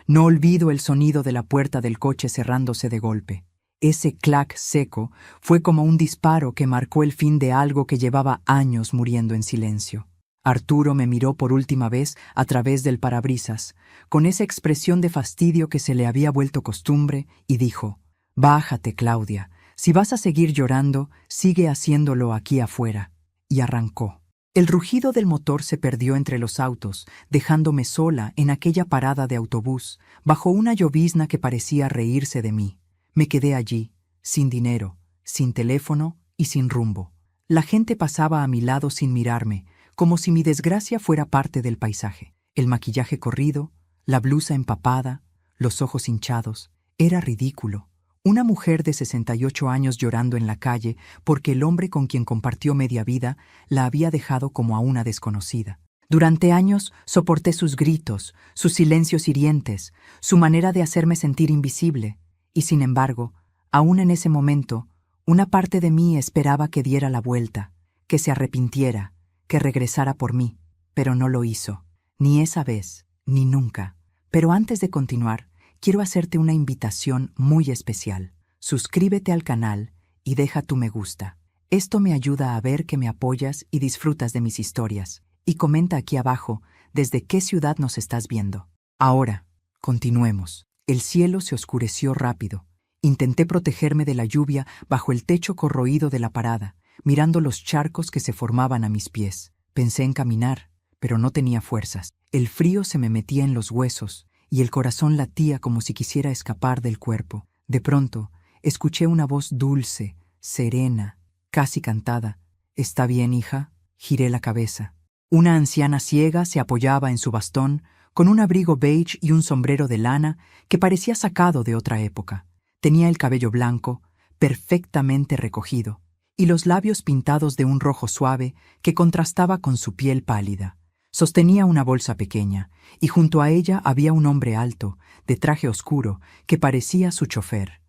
No olvido el sonido de la puerta del coche cerrándose de golpe. Ese clac seco fue como un disparo que marcó el fin de algo que llevaba años muriendo en silencio. Arturo me miró por última vez a través del parabrisas, con esa expresión de fastidio que se le había vuelto costumbre, y dijo: «Bájate, Claudia. Si vas a seguir llorando, sigue haciéndolo aquí afuera». Y arrancó. El rugido del motor se perdió entre los autos, dejándome sola en aquella parada de autobús, bajo una llovizna que parecía reírse de mí. Me quedé allí, sin dinero, sin teléfono y sin rumbo. La gente pasaba a mi lado sin mirarme, como si mi desgracia fuera parte del paisaje. El maquillaje corrido, la blusa empapada, los ojos hinchados. Era ridículo. Una mujer de 68 años llorando en la calle porque el hombre con quien compartió media vida la había dejado como a una desconocida. Durante años soporté sus gritos, sus silencios hirientes, su manera de hacerme sentir invisible. Y sin embargo, aún en ese momento, una parte de mí esperaba que diera la vuelta, que se arrepintiera, que regresara por mí, pero no lo hizo, ni esa vez, ni nunca. Pero antes de continuar, quiero hacerte una invitación muy especial. Suscríbete al canal y deja tu me gusta. Esto me ayuda a ver que me apoyas y disfrutas de mis historias. Y comenta aquí abajo desde qué ciudad nos estás viendo. Ahora, continuemos. El cielo se oscureció rápido. Intenté protegerme de la lluvia bajo el techo corroído de la parada, mirando los charcos que se formaban a mis pies. Pensé en caminar, pero no tenía fuerzas. El frío se me metía en los huesos y el corazón latía como si quisiera escapar del cuerpo. De pronto, escuché una voz dulce, serena, casi cantada. «¿Está bien, hija?» Giré la cabeza. Una anciana ciega se apoyaba en su bastón, con un abrigo beige y un sombrero de lana que parecía sacado de otra época. Tenía el cabello blanco, perfectamente recogido, y los labios pintados de un rojo suave que contrastaba con su piel pálida. Sostenía una bolsa pequeña, y junto a ella había un hombre alto, de traje oscuro, que parecía su chofer.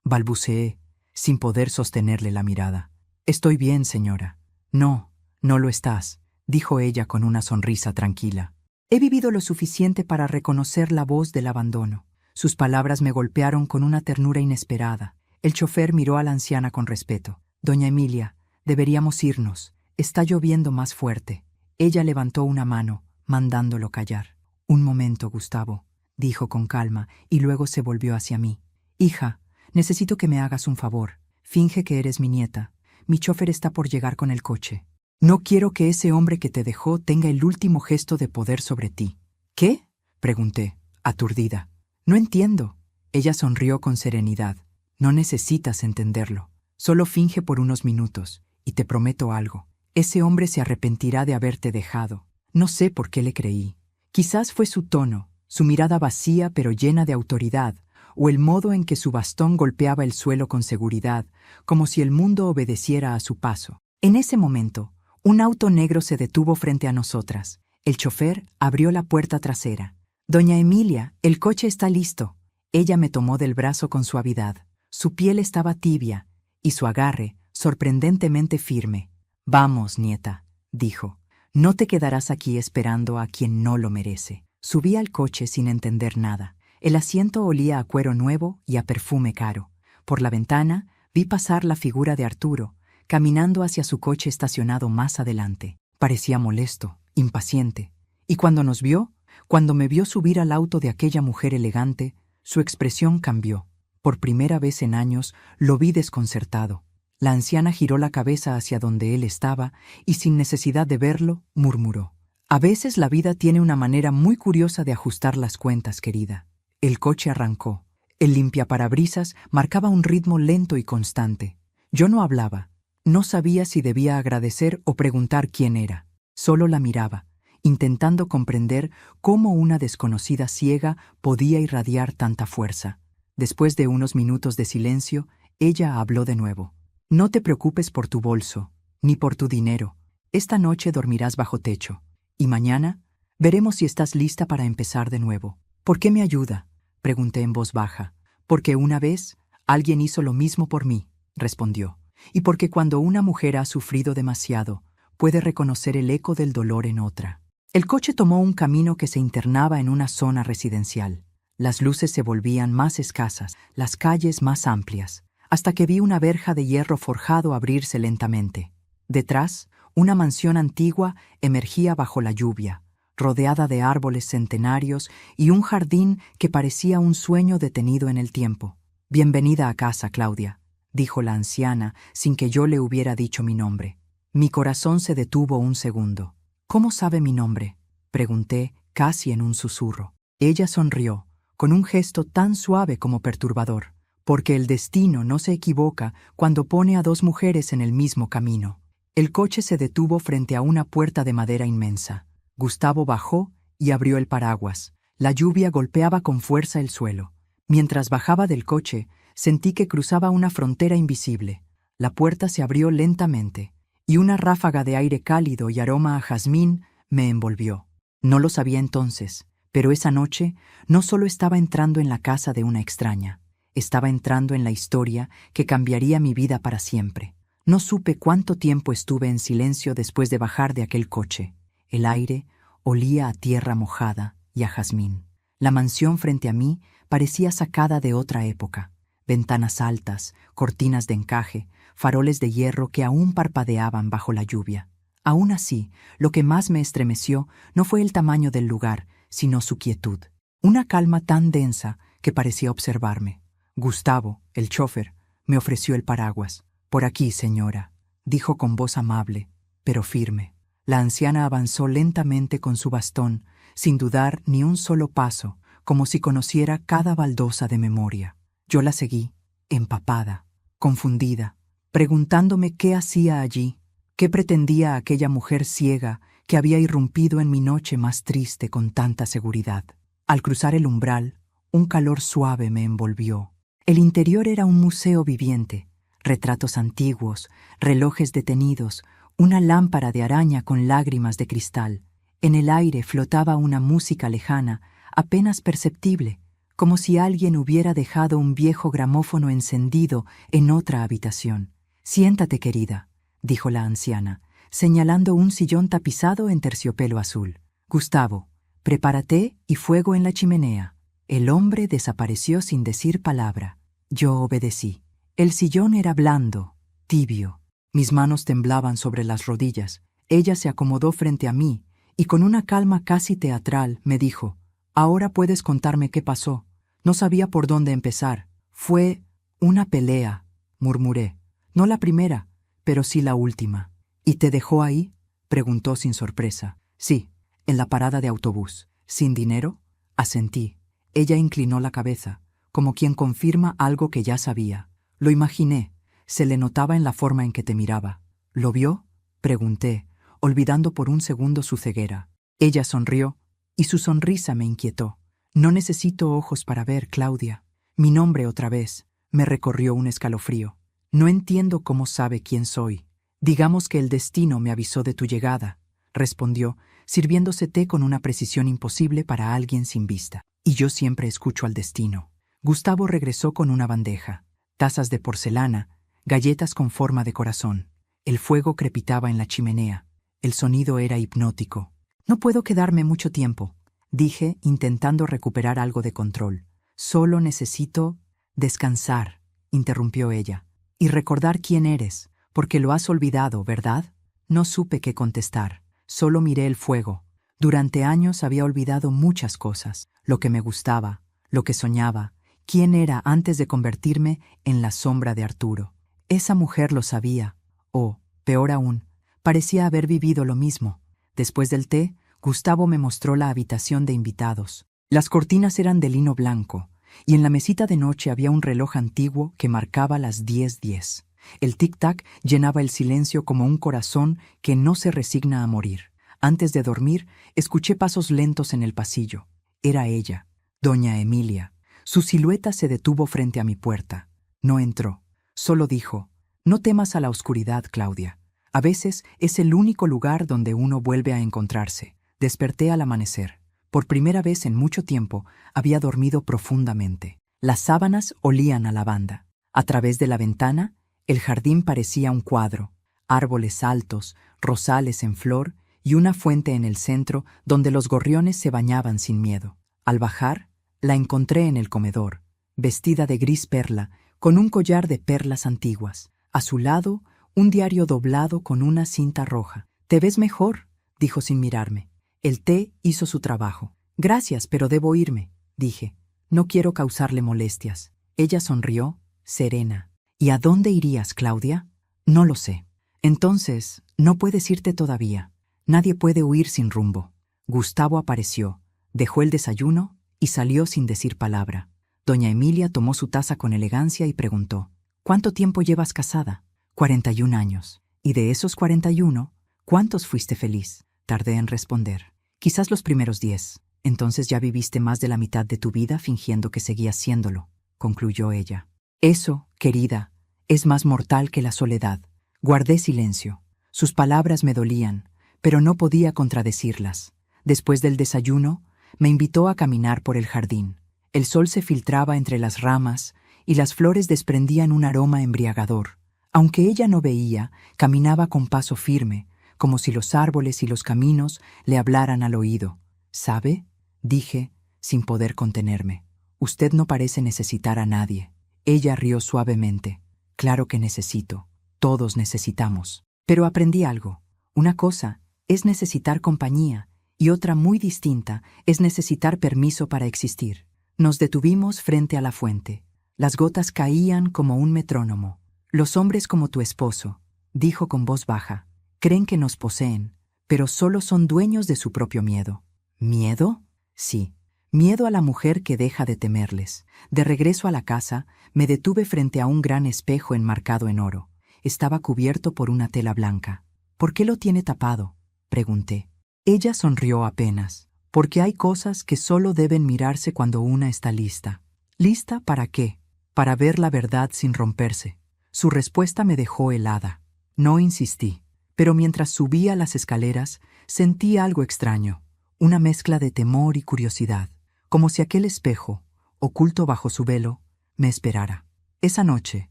Balbuceé, sin poder sostenerle la mirada. «Estoy bien, señora». «No, no lo estás», dijo ella con una sonrisa tranquila. He vivido lo suficiente para reconocer la voz del abandono. Sus palabras me golpearon con una ternura inesperada. El chofer miró a la anciana con respeto. «Doña Emilia, deberíamos irnos. Está lloviendo más fuerte». Ella levantó una mano, mandándolo callar. «Un momento, Gustavo», dijo con calma, y luego se volvió hacia mí. «Hija, necesito que me hagas un favor. Finge que eres mi nieta. Mi chofer está por llegar con el coche. No quiero que ese hombre que te dejó tenga el último gesto de poder sobre ti». «¿Qué?», pregunté, aturdida. «No entiendo». Ella sonrió con serenidad. «No necesitas entenderlo. Solo finge por unos minutos, y te prometo algo. Ese hombre se arrepentirá de haberte dejado». No sé por qué le creí. Quizás fue su tono, su mirada vacía pero llena de autoridad, o el modo en que su bastón golpeaba el suelo con seguridad, como si el mundo obedeciera a su paso. En ese momento, un auto negro se detuvo frente a nosotras. El chofer abrió la puerta trasera. «Doña Emilia, el coche está listo». Ella me tomó del brazo con suavidad. Su piel estaba tibia, y su agarre, sorprendentemente firme. «Vamos, nieta», dijo. «No te quedarás aquí esperando a quien no lo merece». Subí al coche sin entender nada. El asiento olía a cuero nuevo y a perfume caro. Por la ventana vi pasar la figura de Arturo, caminando hacia su coche estacionado más adelante. Parecía molesto, impaciente. Y cuando nos vio, cuando me vio subir al auto de aquella mujer elegante, su expresión cambió. Por primera vez en años lo vi desconcertado. La anciana giró la cabeza hacia donde él estaba y, sin necesidad de verlo, murmuró: «A veces la vida tiene una manera muy curiosa de ajustar las cuentas, querida». El coche arrancó. El limpiaparabrisas marcaba un ritmo lento y constante. Yo no hablaba. No sabía si debía agradecer o preguntar quién era. Solo la miraba, intentando comprender cómo una desconocida ciega podía irradiar tanta fuerza. Después de unos minutos de silencio, ella habló de nuevo. «No te preocupes por tu bolso, ni por tu dinero. Esta noche dormirás bajo techo. Y mañana veremos si estás lista para empezar de nuevo». «¿Por qué me ayuda?», pregunté en voz baja. «Porque una vez alguien hizo lo mismo por mí», respondió. «Y porque cuando una mujer ha sufrido demasiado, puede reconocer el eco del dolor en otra». El coche tomó un camino que se internaba en una zona residencial. Las luces se volvían más escasas, las calles más amplias, hasta que vi una verja de hierro forjado abrirse lentamente. Detrás, una mansión antigua emergía bajo la lluvia, rodeada de árboles centenarios y un jardín que parecía un sueño detenido en el tiempo. «Bienvenida a casa, Claudia», dijo la anciana sin que yo le hubiera dicho mi nombre. Mi corazón se detuvo un segundo. «¿Cómo sabe mi nombre?», pregunté, casi en un susurro. Ella sonrió, con un gesto tan suave como perturbador, porque el destino no se equivoca cuando pone a dos mujeres en el mismo camino. El coche se detuvo frente a una puerta de madera inmensa. Gustavo bajó y abrió el paraguas. La lluvia golpeaba con fuerza el suelo. Mientras bajaba del coche, sentí que cruzaba una frontera invisible. La puerta se abrió lentamente, y una ráfaga de aire cálido y aroma a jazmín me envolvió. No lo sabía entonces, pero esa noche no solo estaba entrando en la casa de una extraña, estaba entrando en la historia que cambiaría mi vida para siempre. No supe cuánto tiempo estuve en silencio después de bajar de aquel coche. El aire olía a tierra mojada y a jazmín. La mansión frente a mí parecía sacada de otra época. Ventanas altas, cortinas de encaje, faroles de hierro que aún parpadeaban bajo la lluvia. Aún así, lo que más me estremeció no fue el tamaño del lugar, sino su quietud. Una calma tan densa que parecía observarme. Gustavo, el chófer, me ofreció el paraguas. «Por aquí, señora», dijo con voz amable, pero firme. La anciana avanzó lentamente con su bastón, sin dudar ni un solo paso, como si conociera cada baldosa de memoria. Yo la seguí, empapada, confundida, preguntándome qué hacía allí, qué pretendía aquella mujer ciega que había irrumpido en mi noche más triste con tanta seguridad. Al cruzar el umbral, un calor suave me envolvió. El interior era un museo viviente, retratos antiguos, relojes detenidos, una lámpara de araña con lágrimas de cristal. En el aire flotaba una música lejana, apenas perceptible, como si alguien hubiera dejado un viejo gramófono encendido en otra habitación. «Siéntate, querida», dijo la anciana, señalando un sillón tapizado en terciopelo azul. «Gustavo, prepara té y fuego en la chimenea». El hombre desapareció sin decir palabra. Yo obedecí. El sillón era blando, tibio. Mis manos temblaban sobre las rodillas. Ella se acomodó frente a mí y con una calma casi teatral me dijo: «Ahora puedes contarme qué pasó». No sabía por dónde empezar. «Fue una pelea», murmuré. «No la primera, pero sí la última». «¿Y te dejó ahí?», preguntó sin sorpresa. «Sí, en la parada de autobús». «¿Sin dinero?», asentí. Ella inclinó la cabeza, como quien confirma algo que ya sabía. «Lo imaginé. Se le notaba en la forma en que te miraba». «¿Lo vio?», pregunté, olvidando por un segundo su ceguera. Ella sonrió, y su sonrisa me inquietó. «No necesito ojos para ver, Claudia». Mi nombre otra vez me recorrió un escalofrío. «No entiendo cómo sabe quién soy». «Digamos que el destino me avisó de tu llegada», respondió, sirviéndose té con una precisión imposible para alguien sin vista. «Y yo siempre escucho al destino». Gustavo regresó con una bandeja, tazas de porcelana, galletas con forma de corazón. El fuego crepitaba en la chimenea. El sonido era hipnótico. «No puedo quedarme mucho tiempo», dije, intentando recuperar algo de control. «Solo necesito descansar», interrumpió ella, «y recordar quién eres, porque lo has olvidado, ¿verdad?». No supe qué contestar. Solo miré el fuego. Durante años había olvidado muchas cosas: lo que me gustaba, lo que soñaba, quién era antes de convertirme en la sombra de Arturo. Esa mujer lo sabía, o, peor aún, parecía haber vivido lo mismo. Después del té, Gustavo me mostró la habitación de invitados. Las cortinas eran de lino blanco, y en la mesita de noche había un reloj antiguo que marcaba las 10:10. El tic-tac llenaba el silencio como un corazón que no se resigna a morir. Antes de dormir, escuché pasos lentos en el pasillo. Era ella, doña Emilia. Su silueta se detuvo frente a mi puerta. No entró. Solo dijo: «No temas a la oscuridad, Claudia. A veces es el único lugar donde uno vuelve a encontrarse». Desperté al amanecer. Por primera vez en mucho tiempo había dormido profundamente. Las sábanas olían a lavanda. A través de la ventana, el jardín parecía un cuadro. Árboles altos, rosales en flor y una fuente en el centro donde los gorriones se bañaban sin miedo. Al bajar, la encontré en el comedor, vestida de gris perla, con un collar de perlas antiguas. A su lado, un diario doblado con una cinta roja. «Te ves mejor», dijo sin mirarme. El té hizo su trabajo. «Gracias, pero debo irme», dije. «No quiero causarle molestias». Ella sonrió, serena. «¿Y a dónde irías, Claudia?» «No lo sé». «Entonces, no puedes irte todavía. Nadie puede huir sin rumbo». Gustavo apareció, dejó el desayuno y salió sin decir palabra. Doña Emilia tomó su taza con elegancia y preguntó: «¿Cuánto tiempo llevas casada?» 41 años. «¿Y de esos 41, cuántos fuiste feliz?» Tardé en responder. «Quizás los primeros 10. Entonces ya viviste más de la mitad de tu vida fingiendo que seguías siéndolo», concluyó ella. «Eso, querida, es más mortal que la soledad». Guardé silencio. Sus palabras me dolían, pero no podía contradecirlas. Después del desayuno, me invitó a caminar por el jardín. El sol se filtraba entre las ramas y las flores desprendían un aroma embriagador. Aunque ella no veía, caminaba con paso firme, como si los árboles y los caminos le hablaran al oído. «¿Sabe?», dije, sin poder contenerme. «Usted no parece necesitar a nadie». Ella rió suavemente. «Claro que necesito. Todos necesitamos». Pero aprendí algo. Una cosa es necesitar compañía y otra muy distinta es necesitar permiso para existir. Nos detuvimos frente a la fuente. Las gotas caían como un metrónomo. «Los hombres como tu esposo», dijo con voz baja, «creen que nos poseen, pero solo son dueños de su propio miedo». ¿Miedo? Sí. Miedo a la mujer que deja de temerles. De regreso a la casa, me detuve frente a un gran espejo enmarcado en oro. Estaba cubierto por una tela blanca. «¿Por qué lo tiene tapado?», pregunté. Ella sonrió apenas. «Porque hay cosas que solo deben mirarse cuando una está lista». ¿Lista para qué? Para ver la verdad sin romperse. Su respuesta me dejó helada. No insistí, pero mientras subía las escaleras, sentí algo extraño, una mezcla de temor y curiosidad, como si aquel espejo, oculto bajo su velo, me esperara. Esa noche,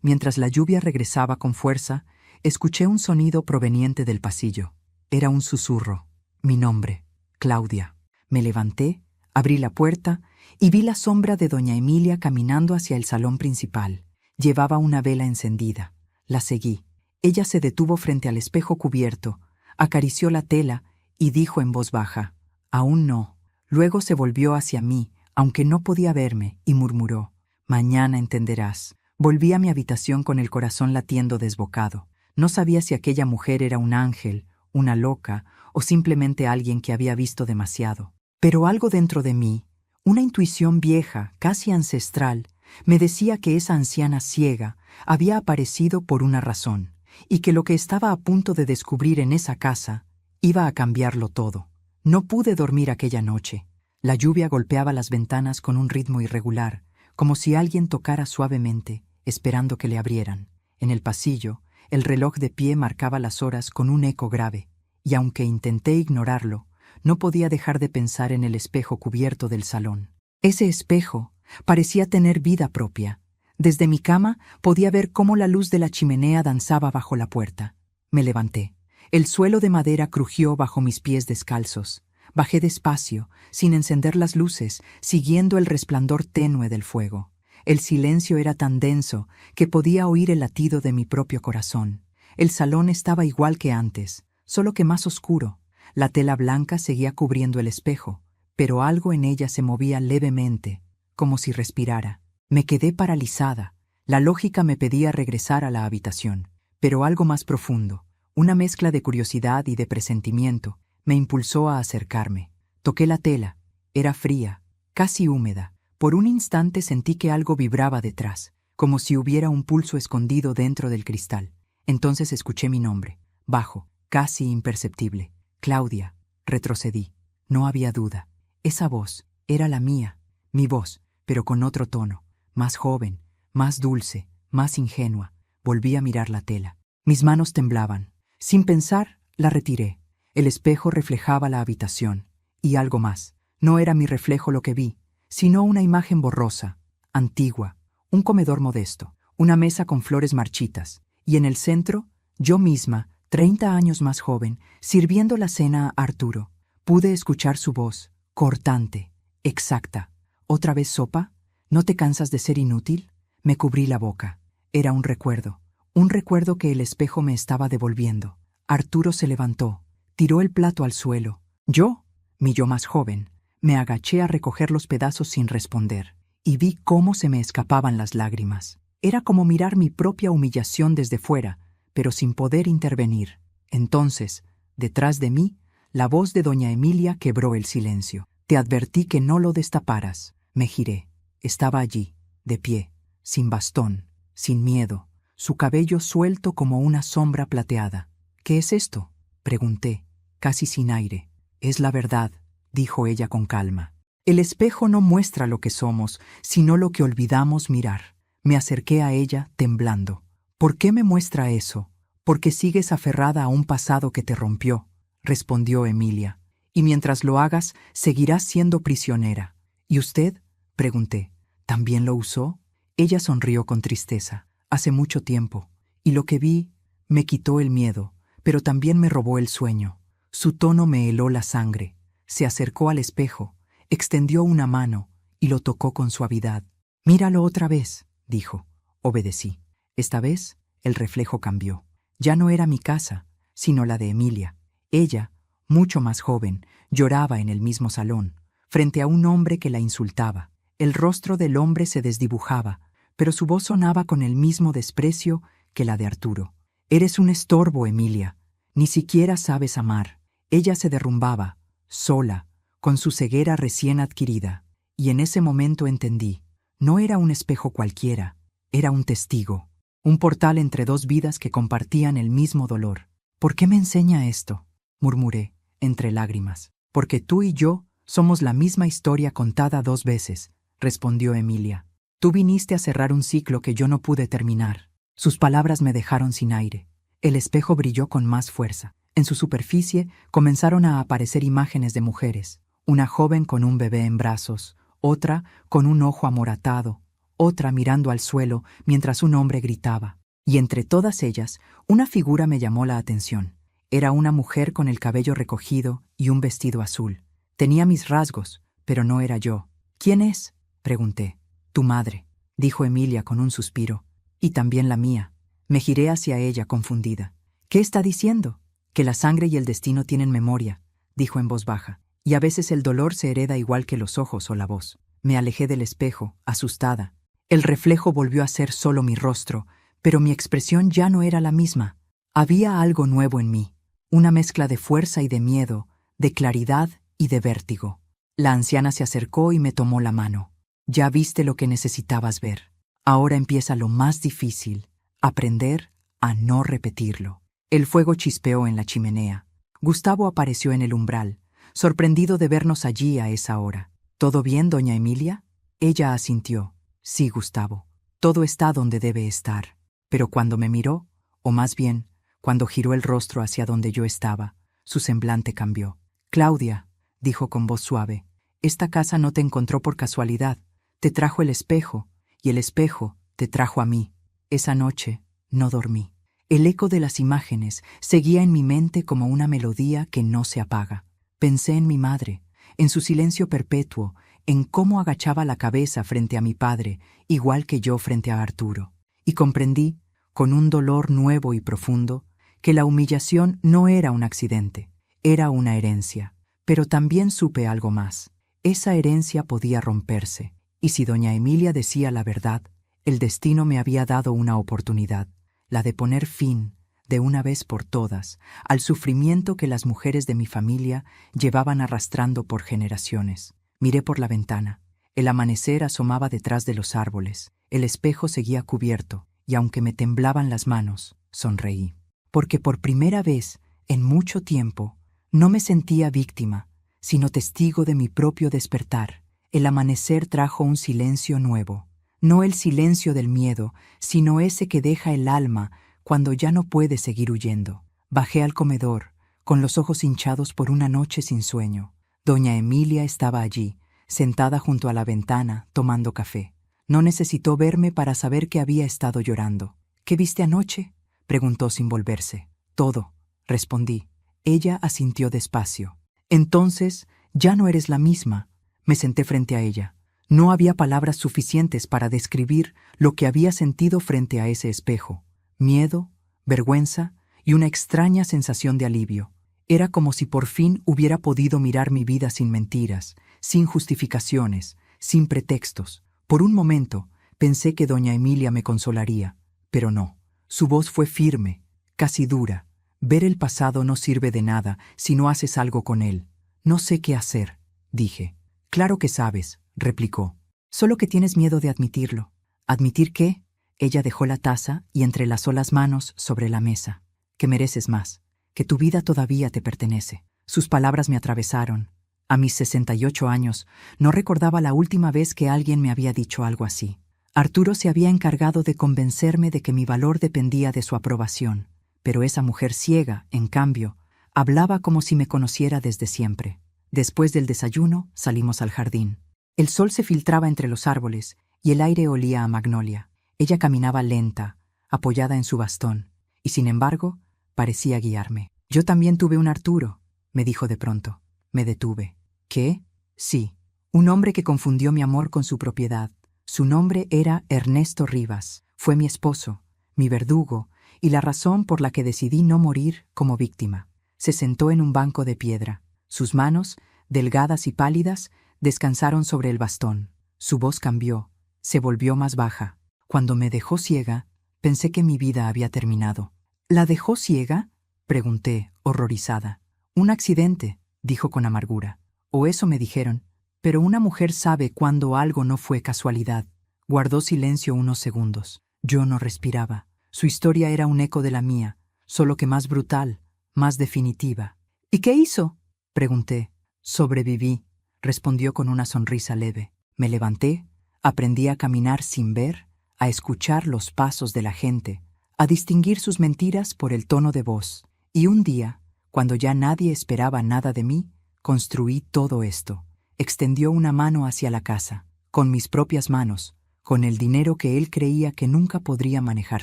mientras la lluvia regresaba con fuerza, escuché un sonido proveniente del pasillo. Era un susurro. Mi nombre, Claudia. Me levanté, abrí la puerta y vi la sombra de doña Emilia caminando hacia el salón principal. Llevaba una vela encendida. La seguí. Ella se detuvo frente al espejo cubierto, acarició la tela y dijo en voz baja: «Aún no». Luego se volvió hacia mí, aunque no podía verme, y murmuró: «Mañana entenderás». Volví a mi habitación con el corazón latiendo desbocado. No sabía si aquella mujer era un ángel, una loca o simplemente alguien que había visto demasiado. Pero algo dentro de mí, una intuición vieja, casi ancestral, me decía que esa anciana ciega había aparecido por una razón, y que lo que estaba a punto de descubrir en esa casa iba a cambiarlo todo. No pude dormir aquella noche. La lluvia golpeaba las ventanas con un ritmo irregular, como si alguien tocara suavemente, esperando que le abrieran. En el pasillo, el reloj de pie marcaba las horas con un eco grave, y aunque intenté ignorarlo, no podía dejar de pensar en el espejo cubierto del salón. Ese espejo parecía tener vida propia. Desde mi cama podía ver cómo la luz de la chimenea danzaba bajo la puerta. Me levanté. El suelo de madera crujió bajo mis pies descalzos. Bajé despacio, sin encender las luces, siguiendo el resplandor tenue del fuego. El silencio era tan denso que podía oír el latido de mi propio corazón. El salón estaba igual que antes, solo que más oscuro. La tela blanca seguía cubriendo el espejo, pero algo en ella se movía levemente, como si respirara. Me quedé paralizada. La lógica me pedía regresar a la habitación, pero algo más profundo, una mezcla de curiosidad y de presentimiento, me impulsó a acercarme. Toqué la tela. Era fría, casi húmeda. Por un instante sentí que algo vibraba detrás, como si hubiera un pulso escondido dentro del cristal. Entonces escuché mi nombre, bajo, casi imperceptible. «Claudia». Retrocedí. No había duda. Esa voz era la mía, mi voz, pero con otro tono, más joven, más dulce, más ingenua. Volví a mirar la tela. Mis manos temblaban. Sin pensar, la retiré. El espejo reflejaba la habitación. Y algo más. No era mi reflejo lo que vi, sino una imagen borrosa, antigua, un comedor modesto, una mesa con flores marchitas, y en el centro, yo misma, 30 años más joven, sirviendo la cena a Arturo. Pude escuchar su voz, cortante, exacta. ¿Otra vez sopa? ¿No te cansas de ser inútil? Me cubrí la boca. Era un recuerdo que el espejo me estaba devolviendo. Arturo se levantó, tiró el plato al suelo. Yo, mi yo más joven, me agaché a recoger los pedazos sin responder, y vi cómo se me escapaban las lágrimas. Era como mirar mi propia humillación desde fuera, pero sin poder intervenir. Entonces, detrás de mí, la voz de doña Emilia quebró el silencio. Te advertí que no lo destaparas. Me giré. Estaba allí, de pie, sin bastón, sin miedo, su cabello suelto como una sombra plateada. ¿Qué es esto?, pregunté, casi sin aire. Es la verdad, dijo ella con calma. El espejo no muestra lo que somos, sino lo que olvidamos mirar. Me acerqué a ella, temblando. ¿Por qué me muestra eso? Porque sigues aferrada a un pasado que te rompió, respondió Emilia. Y mientras lo hagas, seguirás siendo prisionera. ¿Y usted?, pregunté. ¿También lo usó? Ella sonrió con tristeza. Hace mucho tiempo. Y lo que vi me quitó el miedo, pero también me robó el sueño. Su tono me heló la sangre. Se acercó al espejo, extendió una mano y lo tocó con suavidad. Míralo otra vez, dijo. Obedecí. Esta vez, el reflejo cambió. Ya no era mi casa, sino la de Emilia. Ella, mucho más joven, lloraba en el mismo salón, frente a un hombre que la insultaba. El rostro del hombre se desdibujaba, pero su voz sonaba con el mismo desprecio que la de Arturo. Eres un estorbo, Emilia. Ni siquiera sabes amar. Ella se derrumbaba, sola, con su ceguera recién adquirida. Y en ese momento entendí. No era un espejo cualquiera, era un testigo. Un portal entre dos vidas que compartían el mismo dolor. ¿Por qué me enseña esto?, murmuré, entre lágrimas. Porque tú y yo somos la misma historia contada 2 veces, respondió Emilia. Tú viniste a cerrar un ciclo que yo no pude terminar. Sus palabras me dejaron sin aire. El espejo brilló con más fuerza. En su superficie comenzaron a aparecer imágenes de mujeres. Una joven con un bebé en brazos, otra con un ojo amoratado, otra mirando al suelo mientras un hombre gritaba. Y entre todas ellas, una figura me llamó la atención. Era una mujer con el cabello recogido y un vestido azul. Tenía mis rasgos, pero no era yo. ¿Quién es?, pregunté. Tu madre, dijo Emilia con un suspiro. Y también la mía. Me giré hacia ella confundida. ¿Qué está diciendo? Que la sangre y el destino tienen memoria, dijo en voz baja. Y a veces el dolor se hereda igual que los ojos o la voz. Me alejé del espejo, asustada. El reflejo volvió a ser solo mi rostro, pero mi expresión ya no era la misma. Había algo nuevo en mí, una mezcla de fuerza y de miedo, de claridad y de vértigo. La anciana se acercó y me tomó la mano. Ya viste lo que necesitabas ver. Ahora empieza lo más difícil, aprender a no repetirlo. El fuego chispeó en la chimenea. Gustavo apareció en el umbral, sorprendido de vernos allí a esa hora. ¿Todo bien, doña Emilia? Ella asintió. Sí, Gustavo, todo está donde debe estar. Pero cuando me miró, o más bien, cuando giró el rostro hacia donde yo estaba, su semblante cambió. Claudia, dijo con voz suave, esta casa no te encontró por casualidad. Te trajo el espejo, y el espejo te trajo a mí. Esa noche no dormí. El eco de las imágenes seguía en mi mente como una melodía que no se apaga. Pensé en mi madre, en su silencio perpetuo, en cómo agachaba la cabeza frente a mi padre, igual que yo frente a Arturo. Y comprendí, con un dolor nuevo y profundo, que la humillación no era un accidente, era una herencia. Pero también supe algo más. Esa herencia podía romperse. Y si doña Emilia decía la verdad, el destino me había dado una oportunidad, la de poner fin, de una vez por todas, al sufrimiento que las mujeres de mi familia llevaban arrastrando por generaciones. Miré por la ventana. El amanecer asomaba detrás de los árboles. El espejo seguía cubierto, y aunque me temblaban las manos, sonreí. Porque por primera vez, en mucho tiempo, no me sentía víctima, sino testigo de mi propio despertar. El amanecer trajo un silencio nuevo, no el silencio del miedo, sino ese que deja el alma cuando ya no puede seguir huyendo. Bajé al comedor, con los ojos hinchados por una noche sin sueño. Doña Emilia estaba allí, sentada junto a la ventana, tomando café. No necesitó verme para saber que había estado llorando. ¿Qué viste anoche?, preguntó sin volverse. Todo, respondí. Ella asintió despacio. Entonces, ya no eres la misma. Me senté frente a ella. No había palabras suficientes para describir lo que había sentido frente a ese espejo. Miedo, vergüenza y una extraña sensación de alivio. Era como si por fin hubiera podido mirar mi vida sin mentiras, sin justificaciones, sin pretextos. Por un momento, pensé que doña Emilia me consolaría, pero no. Su voz fue firme, casi dura. Ver el pasado no sirve de nada si no haces algo con él. No sé qué hacer, dije. Claro que sabes, replicó. Solo que tienes miedo de admitirlo. ¿Admitir qué? Ella dejó la taza y entrelazó las manos sobre la mesa. Que mereces más, que tu vida todavía te pertenece. Sus palabras me atravesaron. A mis 68 años, no recordaba la última vez que alguien me había dicho algo así. Arturo se había encargado de convencerme de que mi valor dependía de su aprobación, pero esa mujer ciega, en cambio, hablaba como si me conociera desde siempre. Después del desayuno, salimos al jardín. El sol se filtraba entre los árboles y el aire olía a magnolia. Ella caminaba lenta, apoyada en su bastón, y sin embargo, parecía guiarme. Yo también tuve un Arturo, me dijo de pronto. Me detuve. ¿Qué? Sí, un hombre que confundió mi amor con su propiedad. Su nombre era Ernesto Rivas. Fue mi esposo, mi verdugo, y la razón por la que decidí no morir como víctima. Se sentó en un banco de piedra. Sus manos, delgadas y pálidas, descansaron sobre el bastón. Su voz cambió, se volvió más baja. Cuando me dejó ciega, pensé que mi vida había terminado. ¿La dejó ciega?, pregunté, horrorizada. Un accidente, dijo con amargura. O eso me dijeron. Pero una mujer sabe cuando algo no fue casualidad. Guardó silencio unos segundos. Yo no respiraba. Su historia era un eco de la mía, solo que más brutal, más definitiva. ¿Y qué hizo?, pregunté. Sobreviví, respondió con una sonrisa leve. Me levanté, aprendí a caminar sin ver, a escuchar los pasos de la gente, a distinguir sus mentiras por el tono de voz. Y un día, cuando ya nadie esperaba nada de mí, construí todo esto. Extendió una mano hacia la casa, con mis propias manos, con el dinero que él creía que nunca podría manejar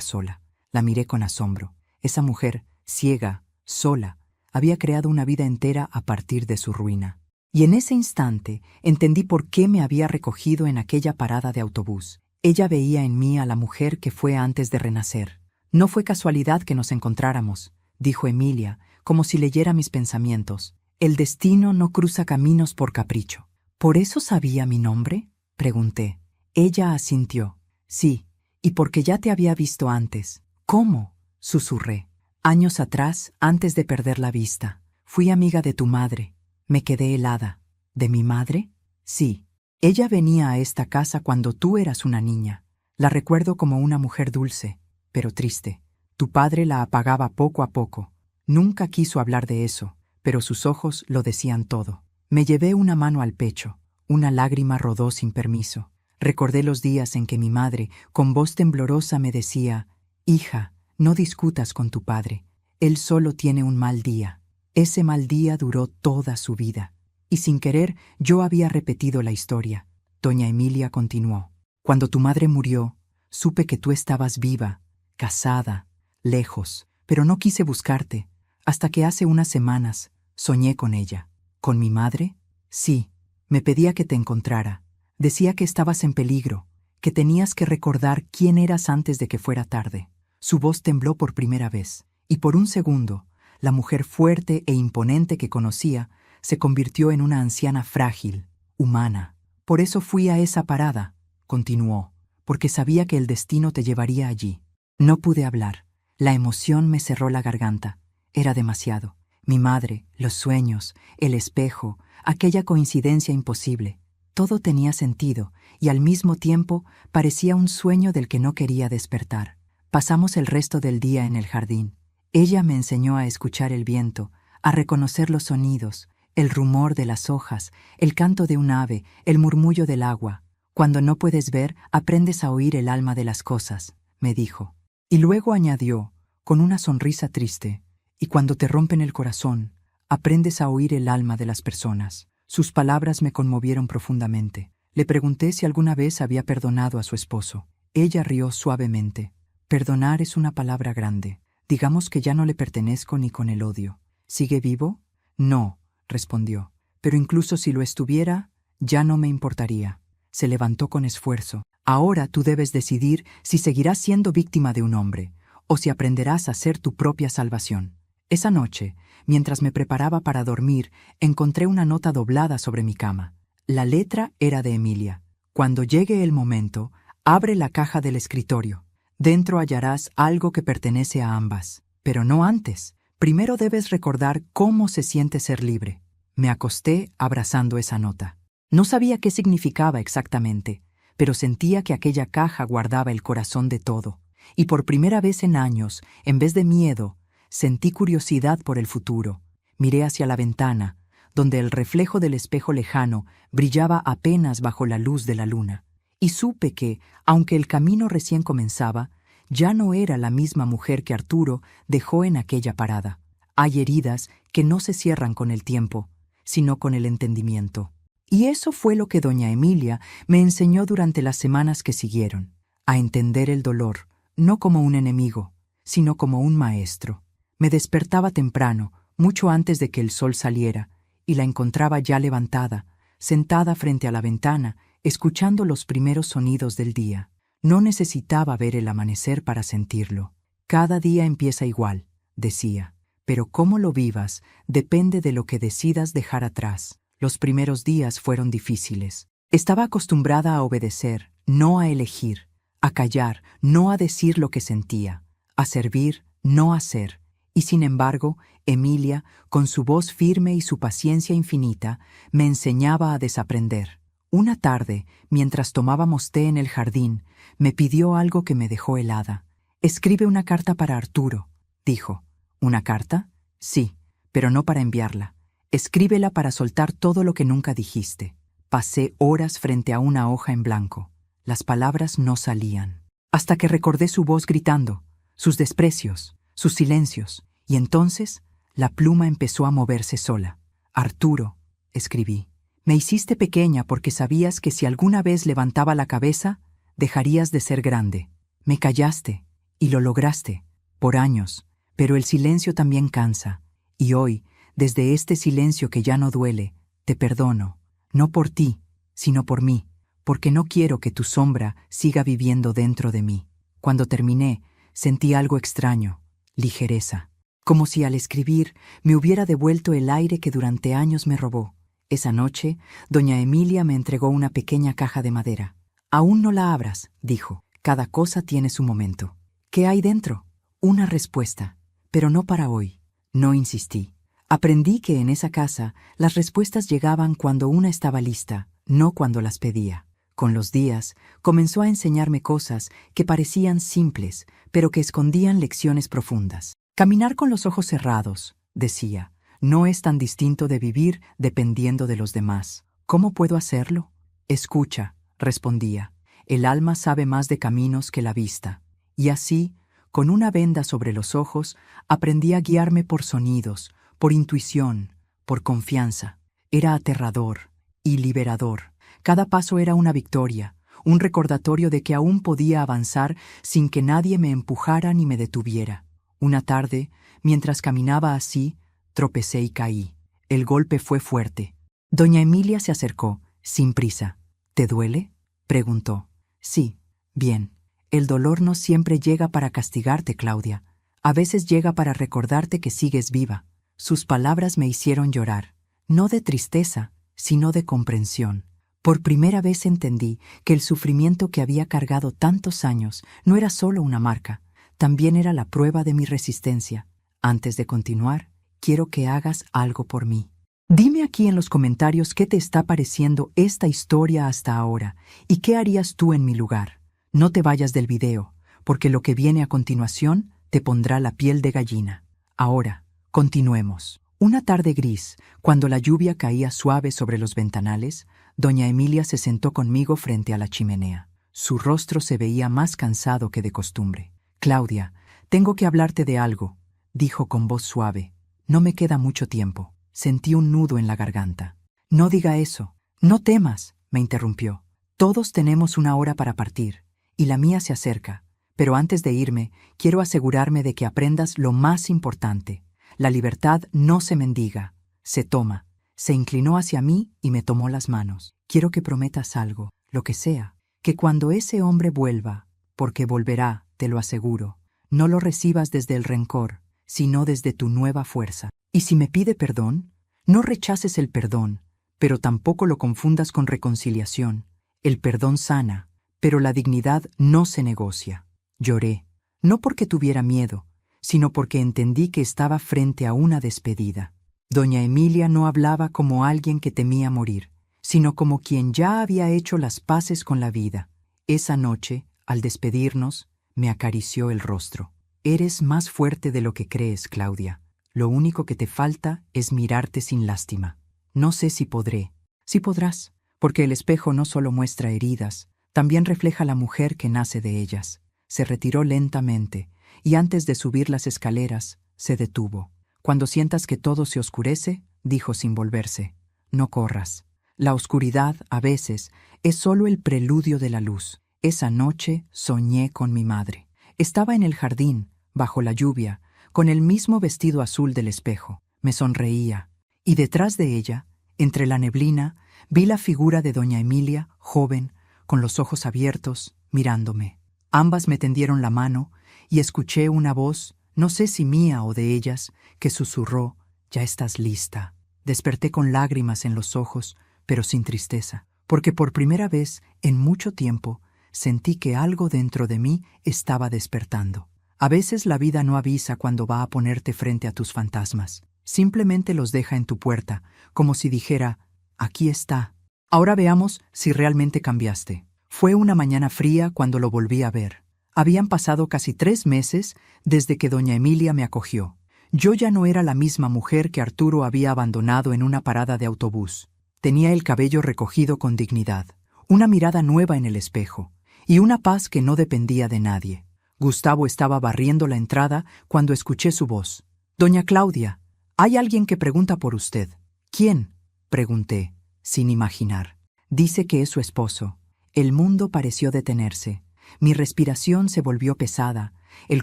sola. La miré con asombro. Esa mujer, ciega, sola, había creado una vida entera a partir de su ruina. Y en ese instante entendí por qué me había recogido en aquella parada de autobús. Ella veía en mí a la mujer que fue antes de renacer. No fue casualidad que nos encontráramos, dijo Emilia, como si leyera mis pensamientos. El destino no cruza caminos por capricho. ¿Por eso sabía mi nombre?, pregunté. Ella asintió. Sí, y porque ya te había visto antes. ¿Cómo?, susurré. Años atrás, antes de perder la vista, fui amiga de tu madre. Me quedé helada. ¿De mi madre? Sí. Ella venía a esta casa cuando tú eras una niña. La recuerdo como una mujer dulce, pero triste. Tu padre la apagaba poco a poco. Nunca quiso hablar de eso, pero sus ojos lo decían todo. Me llevé una mano al pecho. Una lágrima rodó sin permiso. Recordé los días en que mi madre, con voz temblorosa, me decía: «Hija, no discutas con tu padre. Él solo tiene un mal día». Ese mal día duró toda su vida. Y sin querer, yo había repetido la historia. Doña Emilia continuó. Cuando tu madre murió, supe que tú estabas viva, casada, lejos, pero no quise buscarte, hasta que hace unas semanas soñé con ella. ¿Con mi madre? Sí. Me pedía que te encontrara. Decía que estabas en peligro, que tenías que recordar quién eras antes de que fuera tarde. Su voz tembló por primera vez, y por un segundo, la mujer fuerte e imponente que conocía se convirtió en una anciana frágil, humana. Por eso fui a esa parada, continuó, porque sabía que el destino te llevaría allí. No pude hablar. La emoción me cerró la garganta. Era demasiado. Mi madre, los sueños, el espejo, aquella coincidencia imposible. Todo tenía sentido y al mismo tiempo parecía un sueño del que no quería despertar. Pasamos el resto del día en el jardín. Ella me enseñó a escuchar el viento, a reconocer los sonidos, el rumor de las hojas, el canto de un ave, el murmullo del agua. Cuando no puedes ver, aprendes a oír el alma de las cosas, me dijo. Y luego añadió, con una sonrisa triste, y cuando te rompen el corazón, aprendes a oír el alma de las personas. Sus palabras me conmovieron profundamente. Le pregunté si alguna vez había perdonado a su esposo. Ella rió suavemente. Perdonar es una palabra grande. Digamos que ya no le pertenezco ni con el odio. ¿Sigue vivo? No, respondió. Pero incluso si lo estuviera, ya no me importaría. Se levantó con esfuerzo. Ahora tú debes decidir si seguirás siendo víctima de un hombre, o si aprenderás a ser tu propia salvación. Esa noche, mientras me preparaba para dormir, encontré una nota doblada sobre mi cama. La letra era de Emilia. Cuando llegue el momento, abre la caja del escritorio. Dentro hallarás algo que pertenece a ambas. Pero no antes. Primero debes recordar cómo se siente ser libre. Me acosté abrazando esa nota. No sabía qué significaba exactamente, pero sentía que aquella caja guardaba el corazón de todo. Y por primera vez en años, en vez de miedo, sentí curiosidad por el futuro. Miré hacia la ventana, donde el reflejo del espejo lejano brillaba apenas bajo la luz de la luna. Y supe que, aunque el camino recién comenzaba, ya no era la misma mujer que Arturo dejó en aquella parada. Hay heridas que no se cierran con el tiempo, sino con el entendimiento. Y eso fue lo que doña Emilia me enseñó durante las semanas que siguieron, a entender el dolor, no como un enemigo, sino como un maestro. Me despertaba temprano, mucho antes de que el sol saliera, y la encontraba ya levantada, sentada frente a la ventana, escuchando los primeros sonidos del día. No necesitaba ver el amanecer para sentirlo. Cada día empieza igual, decía, pero cómo lo vivas depende de lo que decidas dejar atrás. Los primeros días fueron difíciles. Estaba acostumbrada a obedecer, no a elegir, a callar, no a decir lo que sentía, a servir, no a ser. Y sin embargo, Emilia, con su voz firme y su paciencia infinita, me enseñaba a desaprender. Una tarde, mientras tomábamos té en el jardín, me pidió algo que me dejó helada. «Escribe una carta para Arturo», dijo. «¿Una carta?» «Sí, pero no para enviarla. Escríbela para soltar todo lo que nunca dijiste». Pasé horas frente a una hoja en blanco. Las palabras no salían. Hasta que recordé su voz gritando, sus desprecios, sus silencios, y entonces la pluma empezó a moverse sola. «Arturo», escribí, «me hiciste pequeña porque sabías que si alguna vez levantaba la cabeza, dejarías de ser grande. Me callaste, y lo lograste, por años, pero el silencio también cansa, y hoy, desde este silencio que ya no duele, te perdono, no por ti, sino por mí, porque no quiero que tu sombra siga viviendo dentro de mí». Cuando terminé, sentí algo extraño, ligereza, como si al escribir me hubiera devuelto el aire que durante años me robó. Esa noche, doña Emilia me entregó una pequeña caja de madera. «Aún no la abras», dijo. «Cada cosa tiene su momento». «¿Qué hay dentro?» «Una respuesta, pero no para hoy». No insistí. Aprendí que en esa casa las respuestas llegaban cuando una estaba lista, no cuando las pedía. Con los días, comenzó a enseñarme cosas que parecían simples, pero que escondían lecciones profundas. «Caminar con los ojos cerrados», decía, «no es tan distinto de vivir dependiendo de los demás». «¿Cómo puedo hacerlo?» «Escucha», respondía. «El alma sabe más de caminos que la vista». Y así, con una venda sobre los ojos, aprendí a guiarme por sonidos, por intuición, por confianza. Era aterrador y liberador. Cada paso era una victoria, un recordatorio de que aún podía avanzar sin que nadie me empujara ni me detuviera. Una tarde, mientras caminaba así, tropecé y caí. El golpe fue fuerte. Doña Emilia se acercó, sin prisa. «¿Te duele?», preguntó. «Sí, bien. El dolor no siempre llega para castigarte, Claudia. A veces llega para recordarte que sigues viva». Sus palabras me hicieron llorar, no de tristeza, sino de comprensión. Por primera vez entendí que el sufrimiento que había cargado tantos años no era solo una marca, también era la prueba de mi resistencia. Antes de continuar, quiero que hagas algo por mí. Dime aquí en los comentarios qué te está pareciendo esta historia hasta ahora y qué harías tú en mi lugar. No te vayas del video, porque lo que viene a continuación te pondrá la piel de gallina. Ahora, continuemos. Una tarde gris, cuando la lluvia caía suave sobre los ventanales, doña Emilia se sentó conmigo frente a la chimenea. Su rostro se veía más cansado que de costumbre. «Claudia, tengo que hablarte de algo», dijo con voz suave. «No me queda mucho tiempo». Sentí un nudo en la garganta. «No diga eso. No temas», me interrumpió. «Todos tenemos una hora para partir, y la mía se acerca, Pero antes de irme, quiero asegurarme de que aprendas lo más importante. La libertad no se mendiga, se toma. Se inclinó hacia mí y me tomó las manos. Quiero que prometas algo, lo que sea, que cuando ese hombre vuelva, porque volverá, te lo aseguro, no lo recibas desde el rencor, sino desde tu nueva fuerza. Y si me pide perdón, no rechaces el perdón, pero tampoco lo confundas con reconciliación. El perdón sana, pero la dignidad no se negocia. Lloré, no porque tuviera miedo, sino porque entendí que estaba frente a una despedida. Doña Emilia no hablaba como alguien que temía morir, sino como quien ya había hecho las paces con la vida. Esa noche, al despedirnos, me acarició el rostro. Eres más fuerte de lo que crees, Claudia. Lo único que te falta es mirarte sin lástima. No sé si podré. Sí podrás, porque el espejo no solo muestra heridas, también refleja la mujer que nace de ellas. Se retiró lentamente, y antes de subir las escaleras, se detuvo. Cuando sientas que todo se oscurece, dijo sin volverse, no corras. La oscuridad, a veces, es solo el preludio de la luz. Esa noche soñé con mi madre. Estaba en el jardín, bajo la lluvia, con el mismo vestido azul del espejo. Me sonreía, y detrás de ella, entre la neblina, vi la figura de doña Emilia, joven, con los ojos abiertos, mirándome. Ambas me tendieron la mano, y escuché una voz, no sé si mía o de ellas, que susurró, «Ya estás lista». Desperté con lágrimas en los ojos, pero sin tristeza, porque por primera vez en mucho tiempo sentí que algo dentro de mí estaba despertando. A veces la vida no avisa cuando va a ponerte frente a tus fantasmas. Simplemente los deja en tu puerta, como si dijera, «Aquí está». Ahora veamos si realmente cambiaste. Fue una mañana fría cuando lo volví a ver. Habían pasado casi 3 meses desde que doña Emilia me acogió. Yo ya no era la misma mujer que Arturo había abandonado en una parada de autobús. Tenía el cabello recogido con dignidad, una mirada nueva en el espejo, y una paz que no dependía de nadie. Gustavo estaba barriendo la entrada cuando escuché su voz. «Doña Claudia, hay alguien que pregunta por usted». «¿Quién?», pregunté, sin imaginar. «Dice que es su esposo». El mundo pareció detenerse. Mi respiración se volvió pesada, el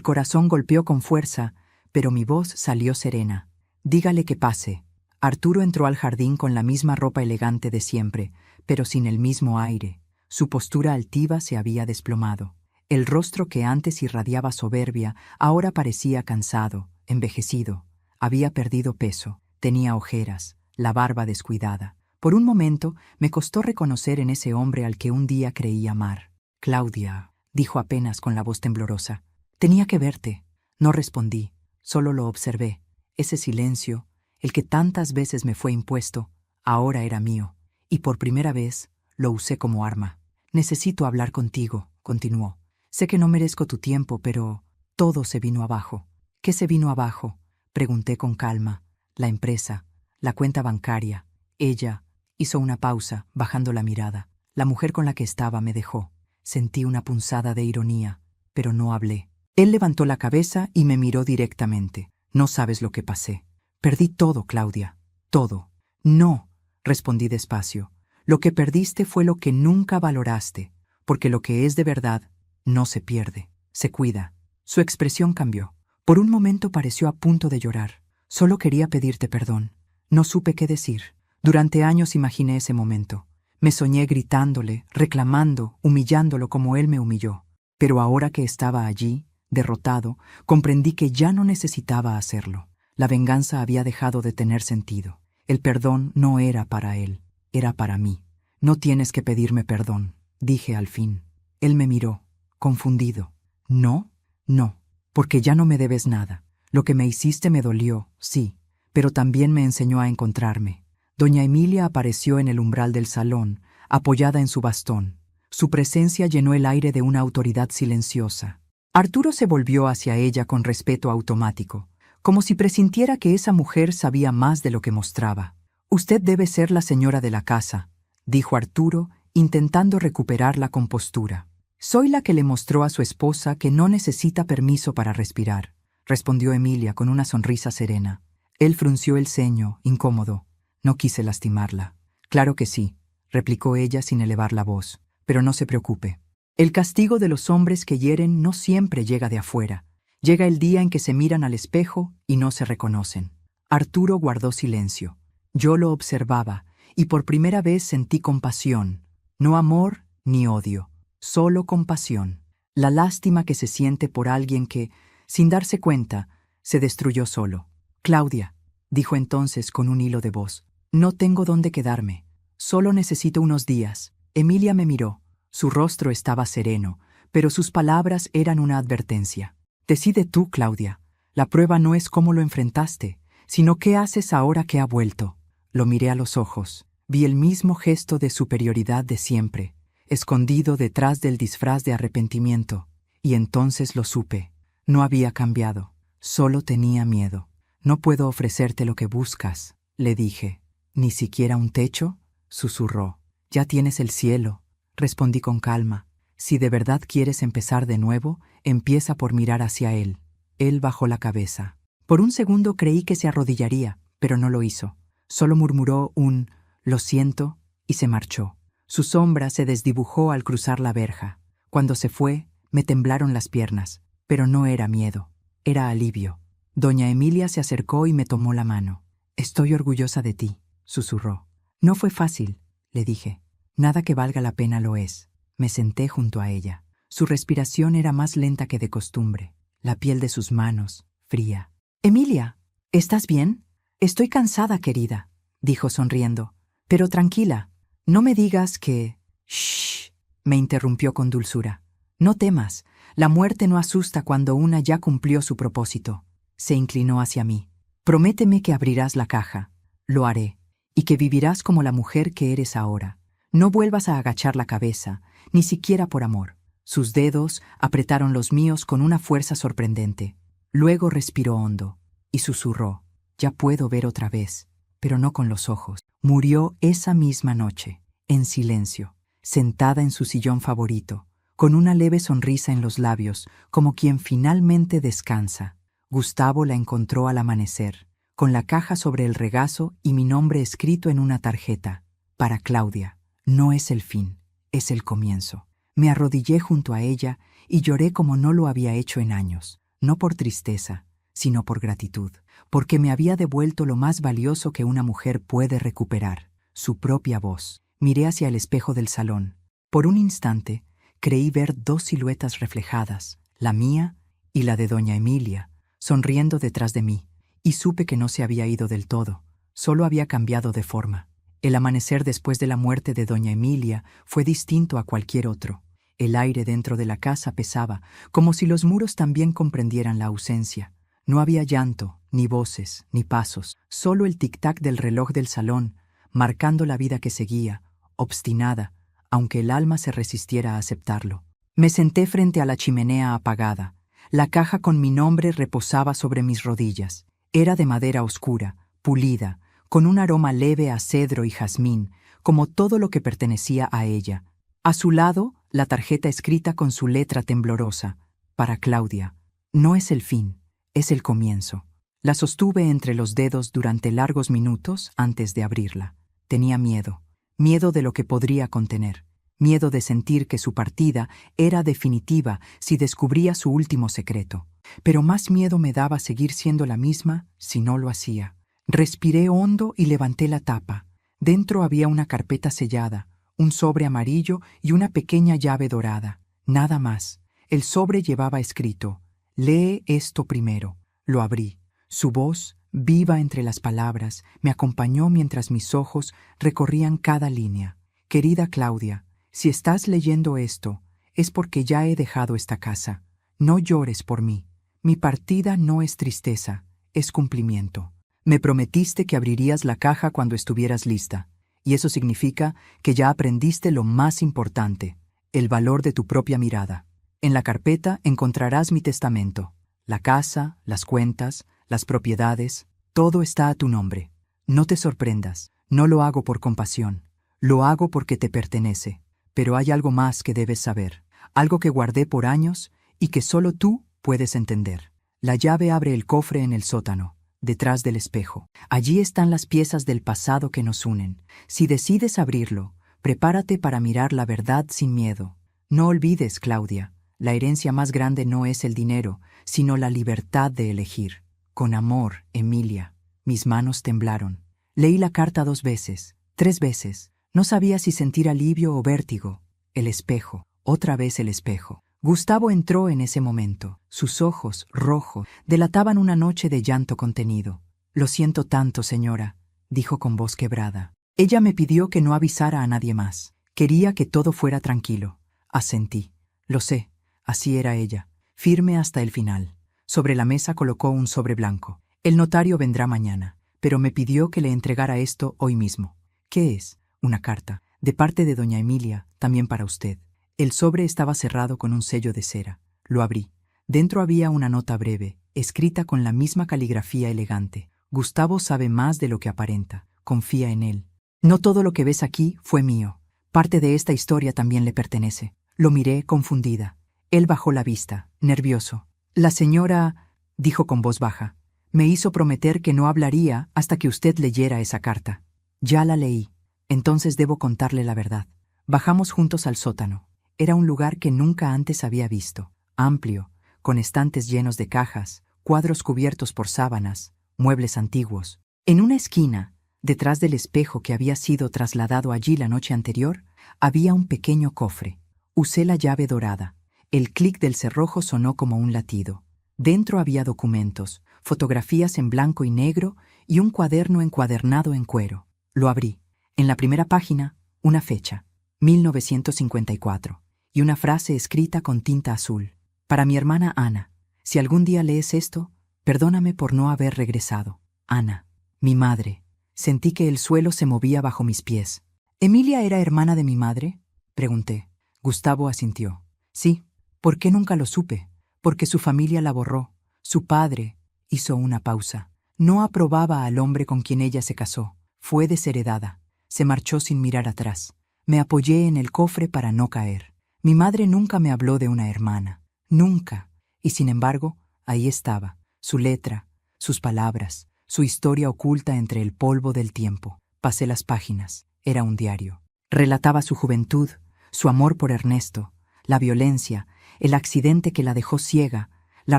corazón golpeó con fuerza, pero mi voz salió serena. «Dígale que pase». Arturo entró al jardín con la misma ropa elegante de siempre, pero sin el mismo aire. Su postura altiva se había desplomado. El rostro que antes irradiaba soberbia ahora parecía cansado, envejecido. Había perdido peso, tenía ojeras, la barba descuidada. Por un momento me costó reconocer en ese hombre al que un día creí amar. «Claudia», dijo apenas con la voz temblorosa. «Tenía que verte». No respondí, solo lo observé. Ese silencio, el que tantas veces me fue impuesto, ahora era mío, y por primera vez lo usé como arma. «Necesito hablar contigo», continuó. «Sé que no merezco tu tiempo, pero todo se vino abajo». «¿Qué se vino abajo?», pregunté con calma. «La empresa, la cuenta bancaria». Ella hizo una pausa, bajando la mirada. La mujer con la que estaba me dejó. Sentí una punzada de ironía, pero no hablé. Él levantó la cabeza y me miró directamente. «No sabes lo que pasé. Perdí todo, Claudia. Todo». «No», respondí despacio. «Lo que perdiste fue lo que nunca valoraste, porque lo que es de verdad no se pierde, se cuida». Su expresión cambió. Por un momento pareció a punto de llorar. «Solo quería pedirte perdón». No supe qué decir. Durante años imaginé ese momento. Me soñé gritándole, reclamando, humillándolo como él me humilló. Pero ahora que estaba allí, derrotado, comprendí que ya no necesitaba hacerlo. La venganza había dejado de tener sentido. El perdón no era para él, era para mí. «No tienes que pedirme perdón», dije al fin. Él me miró, confundido. «¿No? No, porque ya no me debes nada. Lo que me hiciste me dolió, sí, pero también me enseñó a encontrarme». Doña Emilia apareció en el umbral del salón, apoyada en su bastón. Su presencia llenó el aire de una autoridad silenciosa. Arturo se volvió hacia ella con respeto automático, como si presintiera que esa mujer sabía más de lo que mostraba. «Usted debe ser la señora de la casa», dijo Arturo, intentando recuperar la compostura. «Soy la que le mostró a su esposa que no necesita permiso para respirar», respondió Emilia con una sonrisa serena. Él frunció el ceño, incómodo. No quise lastimarla. «Claro que sí», replicó ella sin elevar la voz. «Pero no se preocupe. El castigo de los hombres que hieren no siempre llega de afuera. Llega el día en que se miran al espejo y no se reconocen. Arturo guardó silencio. Yo lo observaba, y por primera vez sentí compasión. No amor ni odio, solo compasión. La lástima que se siente por alguien que, sin darse cuenta, se destruyó solo. Claudia, dijo entonces con un hilo de voz, no tengo dónde quedarme. Solo necesito unos días. Emilia me miró. Su rostro estaba sereno, pero sus palabras eran una advertencia. Decide tú, Claudia. La prueba no es cómo lo enfrentaste, sino qué haces ahora que ha vuelto. Lo miré a los ojos. Vi el mismo gesto de superioridad de siempre, escondido detrás del disfraz de arrepentimiento. Y entonces lo supe. No había cambiado. Solo tenía miedo. No puedo ofrecerte lo que buscas, le dije. ¿Ni siquiera un techo? Susurró. Ya tienes el cielo, respondí con calma. Si de verdad quieres empezar de nuevo, empieza por mirar hacia él. Él bajó la cabeza. Por un segundo creí que se arrodillaría, pero no lo hizo. Solo murmuró un «lo siento» y se marchó. Su sombra se desdibujó al cruzar la verja. Cuando se fue, me temblaron las piernas, pero no era miedo, era alivio. Doña Emilia se acercó y me tomó la mano. «Estoy orgullosa de ti», susurró. «No fue fácil», le dije. «Nada que valga la pena lo es». Me senté junto a ella. Su respiración era más lenta que de costumbre. La piel de sus manos, fría. «Emilia, ¿estás bien?» «Estoy cansada, querida», dijo sonriendo. «Pero tranquila, no me digas que...» «Shh», me interrumpió con dulzura. «No temas, la muerte no asusta cuando una ya cumplió su propósito». Se inclinó hacia mí. «Prométeme que abrirás la caja». «Lo haré, y que vivirás como la mujer que eres ahora. No vuelvas a agachar la cabeza, ni siquiera por amor». Sus dedos apretaron los míos con una fuerza sorprendente. Luego respiró hondo y susurró. «Ya puedo ver otra vez, pero no con los ojos». Murió esa misma noche, en silencio, sentada en su sillón favorito, con una leve sonrisa en los labios, como quien finalmente descansa. Gustavo la encontró al amanecer, con la caja sobre el regazo y mi nombre escrito en una tarjeta. Para Claudia, no es el fin, es el comienzo. Me arrodillé junto a ella y lloré como no lo había hecho en años, no por tristeza, sino por gratitud, porque me había devuelto lo más valioso que una mujer puede recuperar, su propia voz. Miré hacia el espejo del salón. Por un instante, creí ver dos siluetas reflejadas, la mía y la de doña Emilia, sonriendo detrás de mí, y supe que no se había ido del todo, solo había cambiado de forma. El amanecer después de la muerte de doña Emilia fue distinto a cualquier otro. El aire dentro de la casa pesaba, como si los muros también comprendieran la ausencia. No había llanto, ni voces, ni pasos, solo el tic-tac del reloj del salón, marcando la vida que seguía, obstinada, aunque el alma se resistiera a aceptarlo. Me senté frente a la chimenea apagada. La caja con mi nombre reposaba sobre mis rodillas. Era de madera oscura, pulida, con un aroma leve a cedro y jazmín, como todo lo que pertenecía a ella. A su lado, la tarjeta escrita con su letra temblorosa. Para Claudia. No es el fin, es el comienzo. La sostuve entre los dedos durante largos minutos antes de abrirla. Tenía miedo, miedo de lo que podría contener, miedo de sentir que su partida era definitiva si descubría su último secreto. Pero más miedo me daba seguir siendo la misma si no lo hacía. Respiré hondo y levanté la tapa. Dentro había una carpeta sellada, un sobre amarillo y una pequeña llave dorada. Nada más. El sobre llevaba escrito: «Lee esto primero». Lo abrí. Su voz, viva entre las palabras, me acompañó mientras mis ojos recorrían cada línea. «Querida Claudia, si estás leyendo esto, es porque ya he dejado esta casa. No llores por mí. Mi partida no es tristeza, es cumplimiento. Me prometiste que abrirías la caja cuando estuvieras lista, y eso significa que ya aprendiste lo más importante, el valor de tu propia mirada. En la carpeta encontrarás mi testamento. La casa, las cuentas, las propiedades, todo está a tu nombre. No te sorprendas, no lo hago por compasión, lo hago porque te pertenece. Pero hay algo más que debes saber, algo que guardé por años y que solo tú puedes entender. La llave abre el cofre en el sótano, detrás del espejo. Allí están las piezas del pasado que nos unen. Si decides abrirlo, prepárate para mirar la verdad sin miedo. No olvides, Claudia, la herencia más grande no es el dinero, sino la libertad de elegir. Con amor, Emilia. Mis manos temblaron. Leí la carta 2 veces, 3 veces. No sabía si sentir alivio o vértigo. El espejo, otra vez el espejo. Gustavo entró en ese momento. Sus ojos, rojos, delataban una noche de llanto contenido. «Lo siento tanto, señora», dijo con voz quebrada. Ella me pidió que no avisara a nadie más. Quería que todo fuera tranquilo. Asentí. Lo sé, así era ella, firme hasta el final. Sobre la mesa colocó un sobre blanco. El notario vendrá mañana, pero me pidió que le entregara esto hoy mismo. ¿Qué es? Una carta, de parte de doña Emilia, también para usted. El sobre estaba cerrado con un sello de cera. Lo abrí. Dentro había una nota breve, escrita con la misma caligrafía elegante. Gustavo sabe más de lo que aparenta. Confía en él. No todo lo que ves aquí fue mío. Parte de esta historia también le pertenece. Lo miré confundida. Él bajó la vista, nervioso. La señora, dijo con voz baja, me hizo prometer que no hablaría hasta que usted leyera esa carta. Ya la leí. Entonces debo contarle la verdad. Bajamos juntos al sótano. Era un lugar que nunca antes había visto. Amplio, con estantes llenos de cajas, cuadros cubiertos por sábanas, muebles antiguos. En una esquina, detrás del espejo que había sido trasladado allí la noche anterior, había un pequeño cofre. Usé la llave dorada. El clic del cerrojo sonó como un latido. Dentro había documentos, fotografías en blanco y negro y un cuaderno encuadernado en cuero. Lo abrí. En la primera página, una fecha, 1954, y una frase escrita con tinta azul. Para mi hermana Ana, si algún día lees esto, perdóname por no haber regresado. Ana, mi madre. Sentí que el suelo se movía bajo mis pies. ¿Emilia era hermana de mi madre?, pregunté. Gustavo asintió. Sí. ¿Por qué nunca lo supe? Porque su familia la borró. Su padre hizo una pausa. No aprobaba al hombre con quien ella se casó. Fue desheredada. Se marchó sin mirar atrás. Me apoyé en el cofre para no caer. Mi madre nunca me habló de una hermana. Nunca. Y sin embargo, ahí estaba. Su letra, sus palabras, su historia oculta entre el polvo del tiempo. Pasé las páginas. Era un diario. Relataba su juventud, su amor por Ernesto, la violencia, el accidente que la dejó ciega, la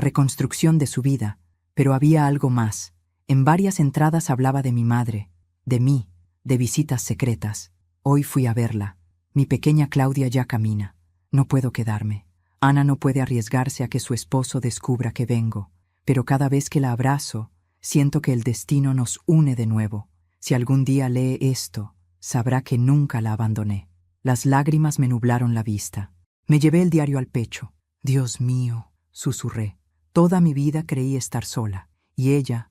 reconstrucción de su vida. Pero había algo más. En varias entradas hablaba de mi madre, de mí, de visitas secretas. Hoy fui a verla. Mi pequeña Claudia ya camina. No puedo quedarme. Ana no puede arriesgarse a que su esposo descubra que vengo. Pero cada vez que la abrazo, siento que el destino nos une de nuevo. Si algún día lee esto, sabrá que nunca la abandoné. Las lágrimas me nublaron la vista. Me llevé el diario al pecho. Dios mío, susurré. Toda mi vida creí estar sola. Y ella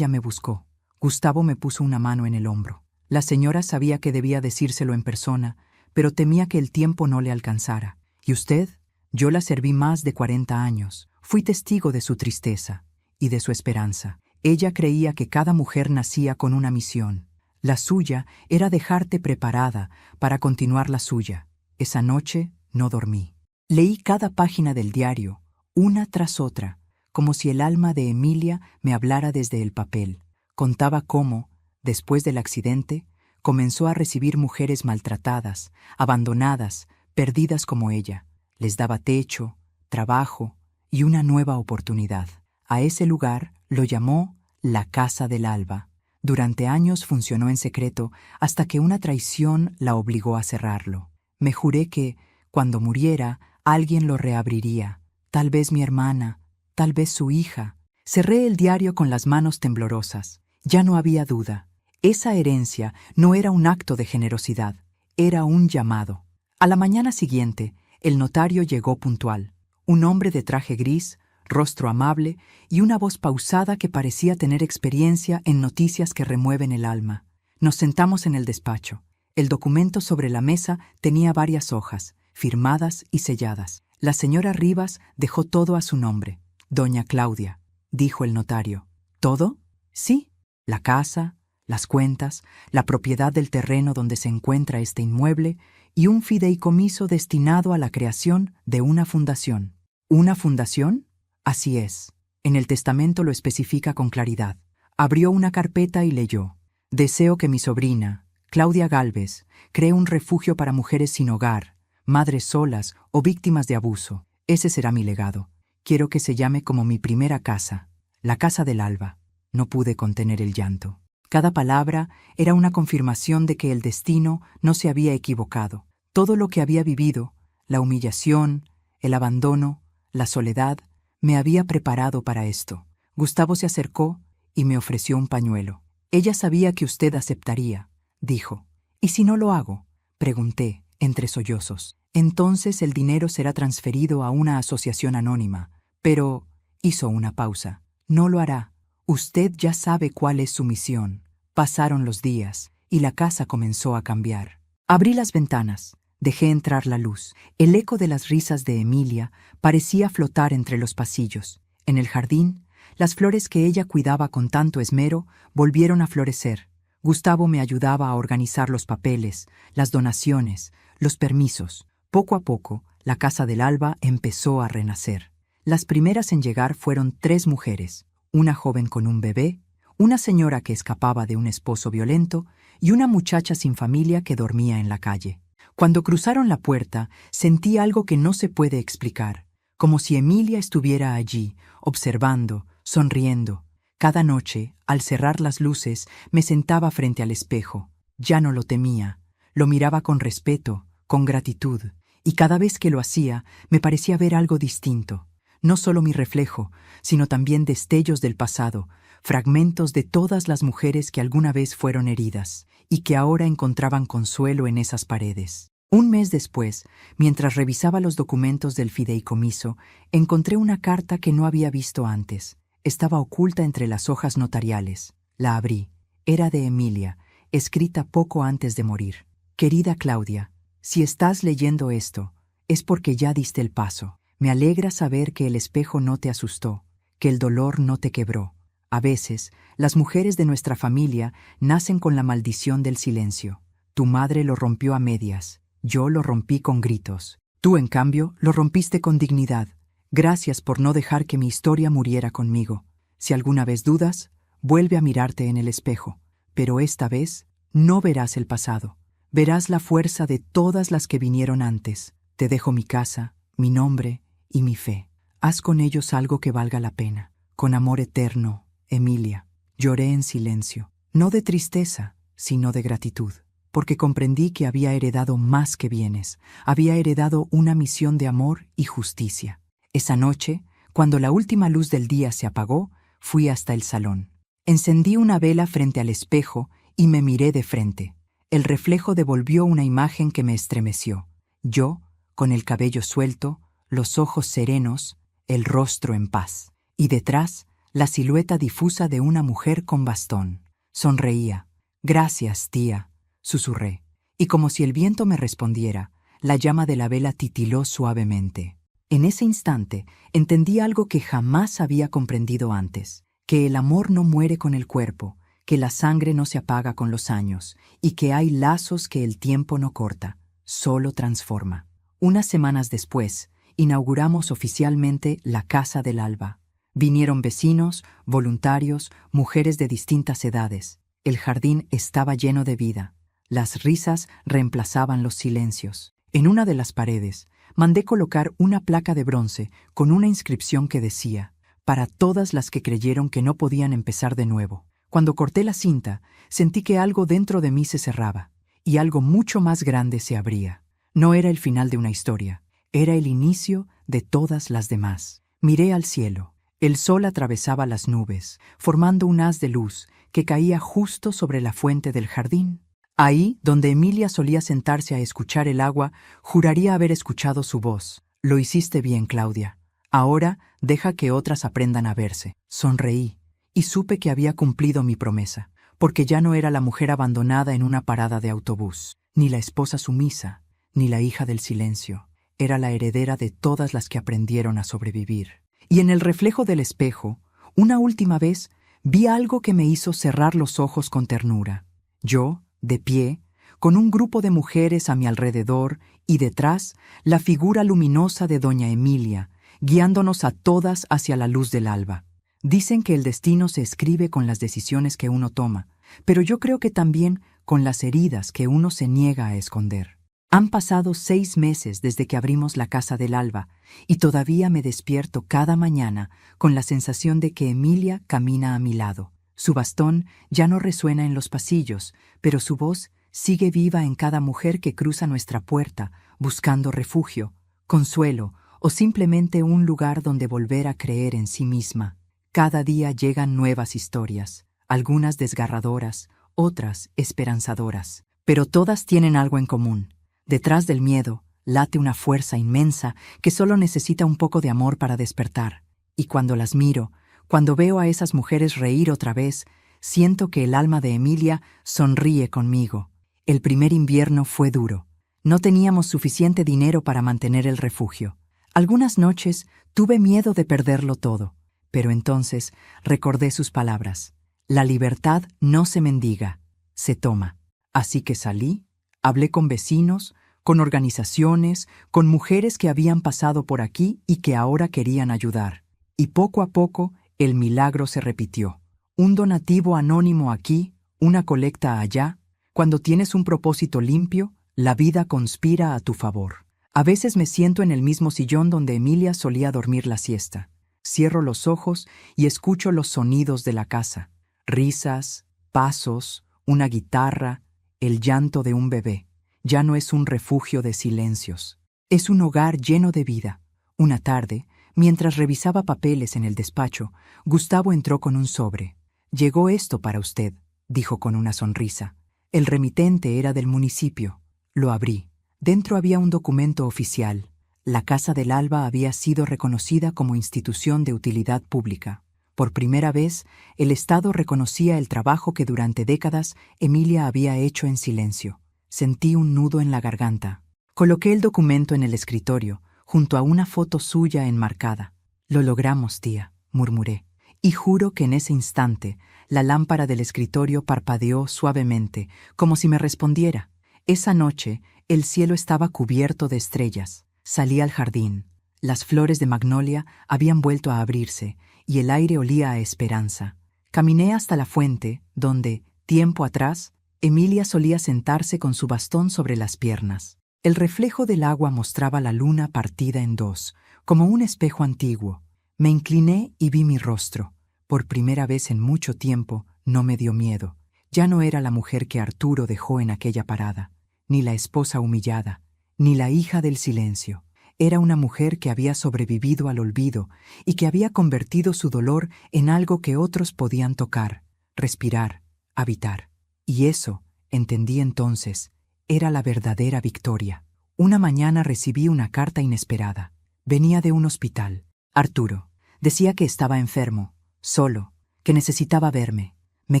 me buscó. Gustavo me puso una mano en el hombro. La señora sabía que debía decírselo en persona, pero temía que el tiempo no le alcanzara. ¿Y usted? Yo la serví más de 40 años. Fui testigo de su tristeza y de su esperanza. Ella creía que cada mujer nacía con una misión. La suya era dejarte preparada para continuar la suya. Esa noche no dormí. Leí cada página del diario, una tras otra, como si el alma de Emilia me hablara desde el papel. Contaba cómo, después del accidente, comenzó a recibir mujeres maltratadas, abandonadas, perdidas como ella. Les daba techo, trabajo y una nueva oportunidad. A ese lugar lo llamó la Casa del Alba. Durante años funcionó en secreto hasta que una traición la obligó a cerrarlo. Me juré que, cuando muriera, alguien lo reabriría. Tal vez mi hermana, tal vez su hija. Cerré el diario con las manos temblorosas. Ya no había duda. Esa herencia no era un acto de generosidad, era un llamado. A la mañana siguiente, el notario llegó puntual. Un hombre de traje gris, rostro amable y una voz pausada que parecía tener experiencia en noticias que remueven el alma. Nos sentamos en el despacho. El documento sobre la mesa tenía varias hojas, firmadas y selladas. La señora Rivas dejó todo a su nombre. Doña Claudia, dijo el notario. ¿Todo? Sí. La casa, las cuentas, la propiedad del terreno donde se encuentra este inmueble y un fideicomiso destinado a la creación de una fundación. ¿Una fundación? Así es. En el testamento lo especifica con claridad. Abrió una carpeta y leyó. Deseo que mi sobrina, Claudia Gálvez, cree un refugio para mujeres sin hogar, madres solas o víctimas de abuso. Ese será mi legado. Quiero que se llame como mi primera casa, la casa del alba. No pude contener el llanto. Cada palabra era una confirmación de que el destino no se había equivocado. Todo lo que había vivido, la humillación, el abandono, la soledad, me había preparado para esto. Gustavo se acercó y me ofreció un pañuelo. Ella sabía que usted aceptaría, dijo. ¿Y si no lo hago? Pregunté, entre sollozos. Entonces el dinero será transferido a una asociación anónima. Pero, hizo una pausa, no lo hará. Usted ya sabe cuál es su misión. Pasaron los días y la casa comenzó a cambiar. Abrí las ventanas, dejé entrar la luz. El eco de las risas de Emilia parecía flotar entre los pasillos. En el jardín, las flores que ella cuidaba con tanto esmero volvieron a florecer. Gustavo me ayudaba a organizar los papeles, las donaciones, los permisos. Poco a poco, la Casa del Alba empezó a renacer. Las primeras en llegar fueron 3 mujeres, una joven con un bebé, una señora que escapaba de un esposo violento y una muchacha sin familia que dormía en la calle. Cuando cruzaron la puerta, sentí algo que no se puede explicar, como si Emilia estuviera allí, observando, sonriendo. Cada noche, al cerrar las luces, me sentaba frente al espejo. Ya no lo temía, lo miraba con respeto, con gratitud, y cada vez que lo hacía, me parecía ver algo distinto. No solo mi reflejo, sino también destellos del pasado, fragmentos de todas las mujeres que alguna vez fueron heridas y que ahora encontraban consuelo en esas paredes. Un mes después, mientras revisaba los documentos del fideicomiso, encontré una carta que no había visto antes. Estaba oculta entre las hojas notariales. La abrí. Era de Emilia, escrita poco antes de morir. Querida Claudia, si estás leyendo esto, es porque ya diste el paso. Me alegra saber que el espejo no te asustó, que el dolor no te quebró. A veces, las mujeres de nuestra familia nacen con la maldición del silencio. Tu madre lo rompió a medias, yo lo rompí con gritos. Tú, en cambio, lo rompiste con dignidad. Gracias por no dejar que mi historia muriera conmigo. Si alguna vez dudas, vuelve a mirarte en el espejo. Pero esta vez, no verás el pasado. Verás la fuerza de todas las que vinieron antes. Te dejo mi casa, mi nombre y mi fe. Haz con ellos algo que valga la pena. Con amor eterno, Emilia. Lloré en silencio, no de tristeza, sino de gratitud, porque comprendí que había heredado más que bienes, había heredado una misión de amor y justicia. Esa noche, cuando la última luz del día se apagó, fui hasta el salón. Encendí una vela frente al espejo y me miré de frente. El reflejo devolvió una imagen que me estremeció. Yo, con el cabello suelto, los ojos serenos, el rostro en paz. Y detrás, la silueta difusa de una mujer con bastón. Sonreía. «Gracias, tía», susurré. Y como si el viento me respondiera, la llama de la vela titiló suavemente. En ese instante, entendí algo que jamás había comprendido antes, que el amor no muere con el cuerpo, que la sangre no se apaga con los años, y que hay lazos que el tiempo no corta, solo transforma. Unas semanas después, inauguramos oficialmente la Casa del Alba. Vinieron vecinos, voluntarios, mujeres de distintas edades. El jardín estaba lleno de vida. Las risas reemplazaban los silencios. En una de las paredes, mandé colocar una placa de bronce con una inscripción que decía: «Para todas las que creyeron que no podían empezar de nuevo». Cuando corté la cinta, sentí que algo dentro de mí se cerraba, y algo mucho más grande se abría. No era el final de una historia, era el inicio de todas las demás. Miré al cielo. El sol atravesaba las nubes, formando un haz de luz que caía justo sobre la fuente del jardín. Ahí, donde Emilia solía sentarse a escuchar el agua, juraría haber escuchado su voz. «Lo hiciste bien, Claudia. Ahora deja que otras aprendan a verse». Sonreí, y supe que había cumplido mi promesa, porque ya no era la mujer abandonada en una parada de autobús, ni la esposa sumisa, ni la hija del silencio. Era la heredera de todas las que aprendieron a sobrevivir. Y en el reflejo del espejo, una última vez, vi algo que me hizo cerrar los ojos con ternura. Yo, de pie, con un grupo de mujeres a mi alrededor y detrás, la figura luminosa de doña Emilia, guiándonos a todas hacia la luz del alba. Dicen que el destino se escribe con las decisiones que uno toma, pero yo creo que también con las heridas que uno se niega a esconder. Han pasado 6 meses desde que abrimos la Casa del Alba y todavía me despierto cada mañana con la sensación de que Emilia camina a mi lado. Su bastón ya no resuena en los pasillos, pero su voz sigue viva en cada mujer que cruza nuestra puerta, buscando refugio, consuelo o simplemente un lugar donde volver a creer en sí misma. Cada día llegan nuevas historias, algunas desgarradoras, otras esperanzadoras, pero todas tienen algo en común. Detrás del miedo late una fuerza inmensa que solo necesita un poco de amor para despertar. Y cuando las miro, cuando veo a esas mujeres reír otra vez, siento que el alma de Emilia sonríe conmigo. El primer invierno fue duro. No teníamos suficiente dinero para mantener el refugio. Algunas noches tuve miedo de perderlo todo, pero entonces recordé sus palabras. La libertad no se mendiga, se toma. Así que salí. Hablé con vecinos, con organizaciones, con mujeres que habían pasado por aquí y que ahora querían ayudar. Y poco a poco, el milagro se repitió. Un donativo anónimo aquí, una colecta allá. Cuando tienes un propósito limpio, la vida conspira a tu favor. A veces me siento en el mismo sillón donde Emilia solía dormir la siesta. Cierro los ojos y escucho los sonidos de la casa. Risas, pasos, una guitarra, el llanto de un bebé. Ya no es un refugio de silencios. Es un hogar lleno de vida. Una tarde, mientras revisaba papeles en el despacho, Gustavo entró con un sobre. «Llegó esto para usted», dijo con una sonrisa. El remitente era del municipio. Lo abrí. Dentro había un documento oficial. La Casa del Alba había sido reconocida como institución de utilidad pública. Por primera vez, el Estado reconocía el trabajo que durante décadas Emilia había hecho en silencio. Sentí un nudo en la garganta. Coloqué el documento en el escritorio, junto a una foto suya enmarcada. «Lo logramos, tía», murmuré. Y juro que en ese instante, la lámpara del escritorio parpadeó suavemente, como si me respondiera. Esa noche, el cielo estaba cubierto de estrellas. Salí al jardín. Las flores de magnolia habían vuelto a abrirse, y el aire olía a esperanza. Caminé hasta la fuente, donde, tiempo atrás, Emilia solía sentarse con su bastón sobre las piernas. El reflejo del agua mostraba la luna partida en dos, como un espejo antiguo. Me incliné y vi mi rostro. Por primera vez en mucho tiempo no me dio miedo. Ya no era la mujer que Arturo dejó en aquella parada, ni la esposa humillada, ni la hija del silencio. Era una mujer que había sobrevivido al olvido y que había convertido su dolor en algo que otros podían tocar, respirar, habitar. Y eso, entendí entonces, era la verdadera victoria. Una mañana recibí una carta inesperada. Venía de un hospital. Arturo. Decía que estaba enfermo, solo, que necesitaba verme. Me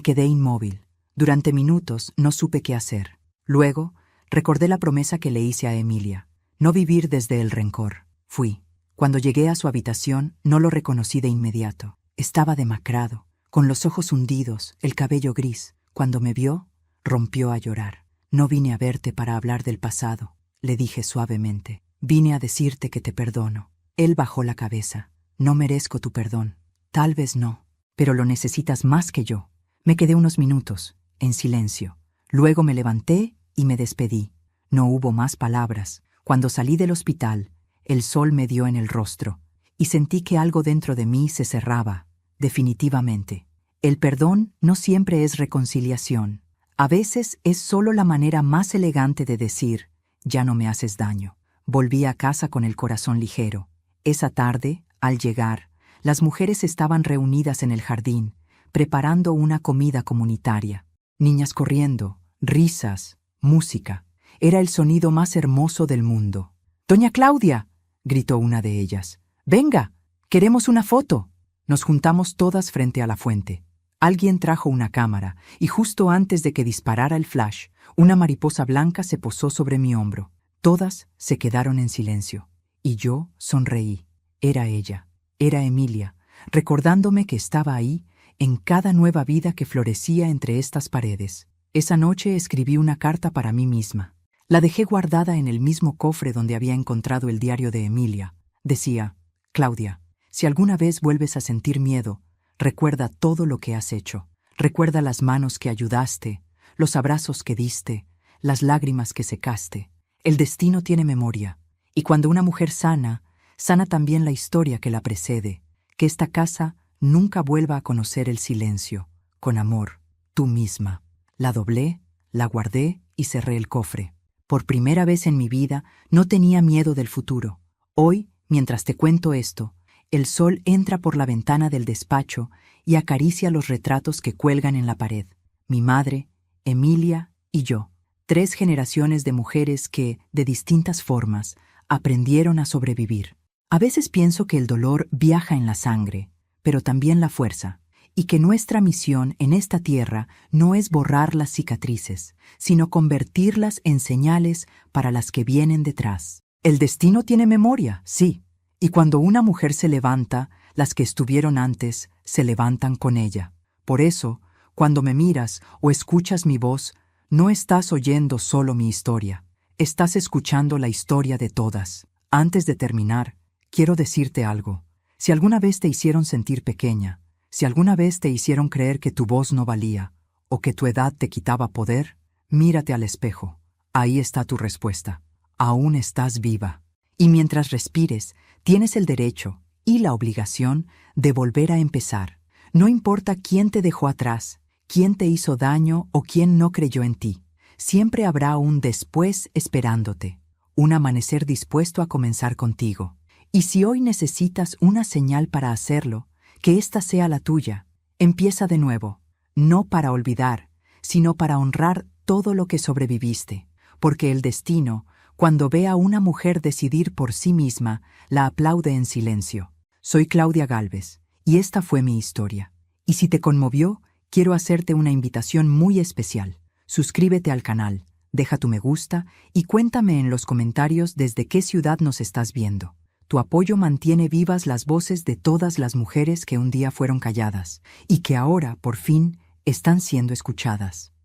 quedé inmóvil. Durante minutos no supe qué hacer. Luego, recordé la promesa que le hice a Emilia. No vivir desde el rencor. Fui. Cuando llegué a su habitación, no lo reconocí de inmediato. Estaba demacrado, con los ojos hundidos, el cabello gris. Cuando me vio, rompió a llorar. «No vine a verte para hablar del pasado», le dije suavemente. «Vine a decirte que te perdono». Él bajó la cabeza. «No merezco tu perdón». «Tal vez no, pero lo necesitas más que yo». Me quedé unos minutos, en silencio. Luego me levanté y me despedí. No hubo más palabras. Cuando salí del hospital, el sol me dio en el rostro y sentí que algo dentro de mí se cerraba, definitivamente. El perdón no siempre es reconciliación. A veces es solo la manera más elegante de decir, «ya no me haces daño». Volví a casa con el corazón ligero. Esa tarde, al llegar, las mujeres estaban reunidas en el jardín, preparando una comida comunitaria. Niñas corriendo, risas, música. Era el sonido más hermoso del mundo. «¡Doña Claudia!», gritó una de ellas. «¡Venga! ¡Queremos una foto!». Nos juntamos todas frente a la fuente. Alguien trajo una cámara, y justo antes de que disparara el flash, una mariposa blanca se posó sobre mi hombro. Todas se quedaron en silencio, y yo sonreí. Era ella, era Emilia, recordándome que estaba ahí, en cada nueva vida que florecía entre estas paredes. Esa noche escribí una carta para mí misma. La dejé guardada en el mismo cofre donde había encontrado el diario de Emilia. Decía, «Claudia, si alguna vez vuelves a sentir miedo, recuerda todo lo que has hecho. Recuerda las manos que ayudaste, los abrazos que diste, las lágrimas que secaste. El destino tiene memoria, y cuando una mujer sana, sana también la historia que la precede, que esta casa nunca vuelva a conocer el silencio. Con amor, tú misma. La doblé, la guardé y cerré el cofre. Por primera vez en mi vida no tenía miedo del futuro. Hoy, mientras te cuento esto, el sol entra por la ventana del despacho y acaricia los retratos que cuelgan en la pared. Mi madre, Emilia y yo. 3 generaciones de mujeres que, de distintas formas, aprendieron a sobrevivir. A veces pienso que el dolor viaja en la sangre, pero también la fuerza, y que nuestra misión en esta tierra no es borrar las cicatrices, sino convertirlas en señales para las que vienen detrás. El destino tiene memoria, sí, y cuando una mujer se levanta, las que estuvieron antes se levantan con ella. Por eso, cuando me miras o escuchas mi voz, no estás oyendo solo mi historia, estás escuchando la historia de todas. Antes de terminar, quiero decirte algo. Si alguna vez te hicieron sentir pequeña, si alguna vez te hicieron creer que tu voz no valía, o que tu edad te quitaba poder, mírate al espejo. Ahí está tu respuesta. Aún estás viva. Y mientras respires, tienes el derecho y la obligación de volver a empezar. No importa quién te dejó atrás, quién te hizo daño o quién no creyó en ti. Siempre habrá un después esperándote, un amanecer dispuesto a comenzar contigo. Y si hoy necesitas una señal para hacerlo, que ésta sea la tuya. Empieza de nuevo, no para olvidar, sino para honrar todo lo que sobreviviste, porque el destino, cuando ve a una mujer decidir por sí misma, la aplaude en silencio. Soy Claudia Gálvez, y esta fue mi historia. Y si te conmovió, quiero hacerte una invitación muy especial. Suscríbete al canal, deja tu me gusta y cuéntame en los comentarios desde qué ciudad nos estás viendo. Tu apoyo mantiene vivas las voces de todas las mujeres que un día fueron calladas y que ahora, por fin, están siendo escuchadas.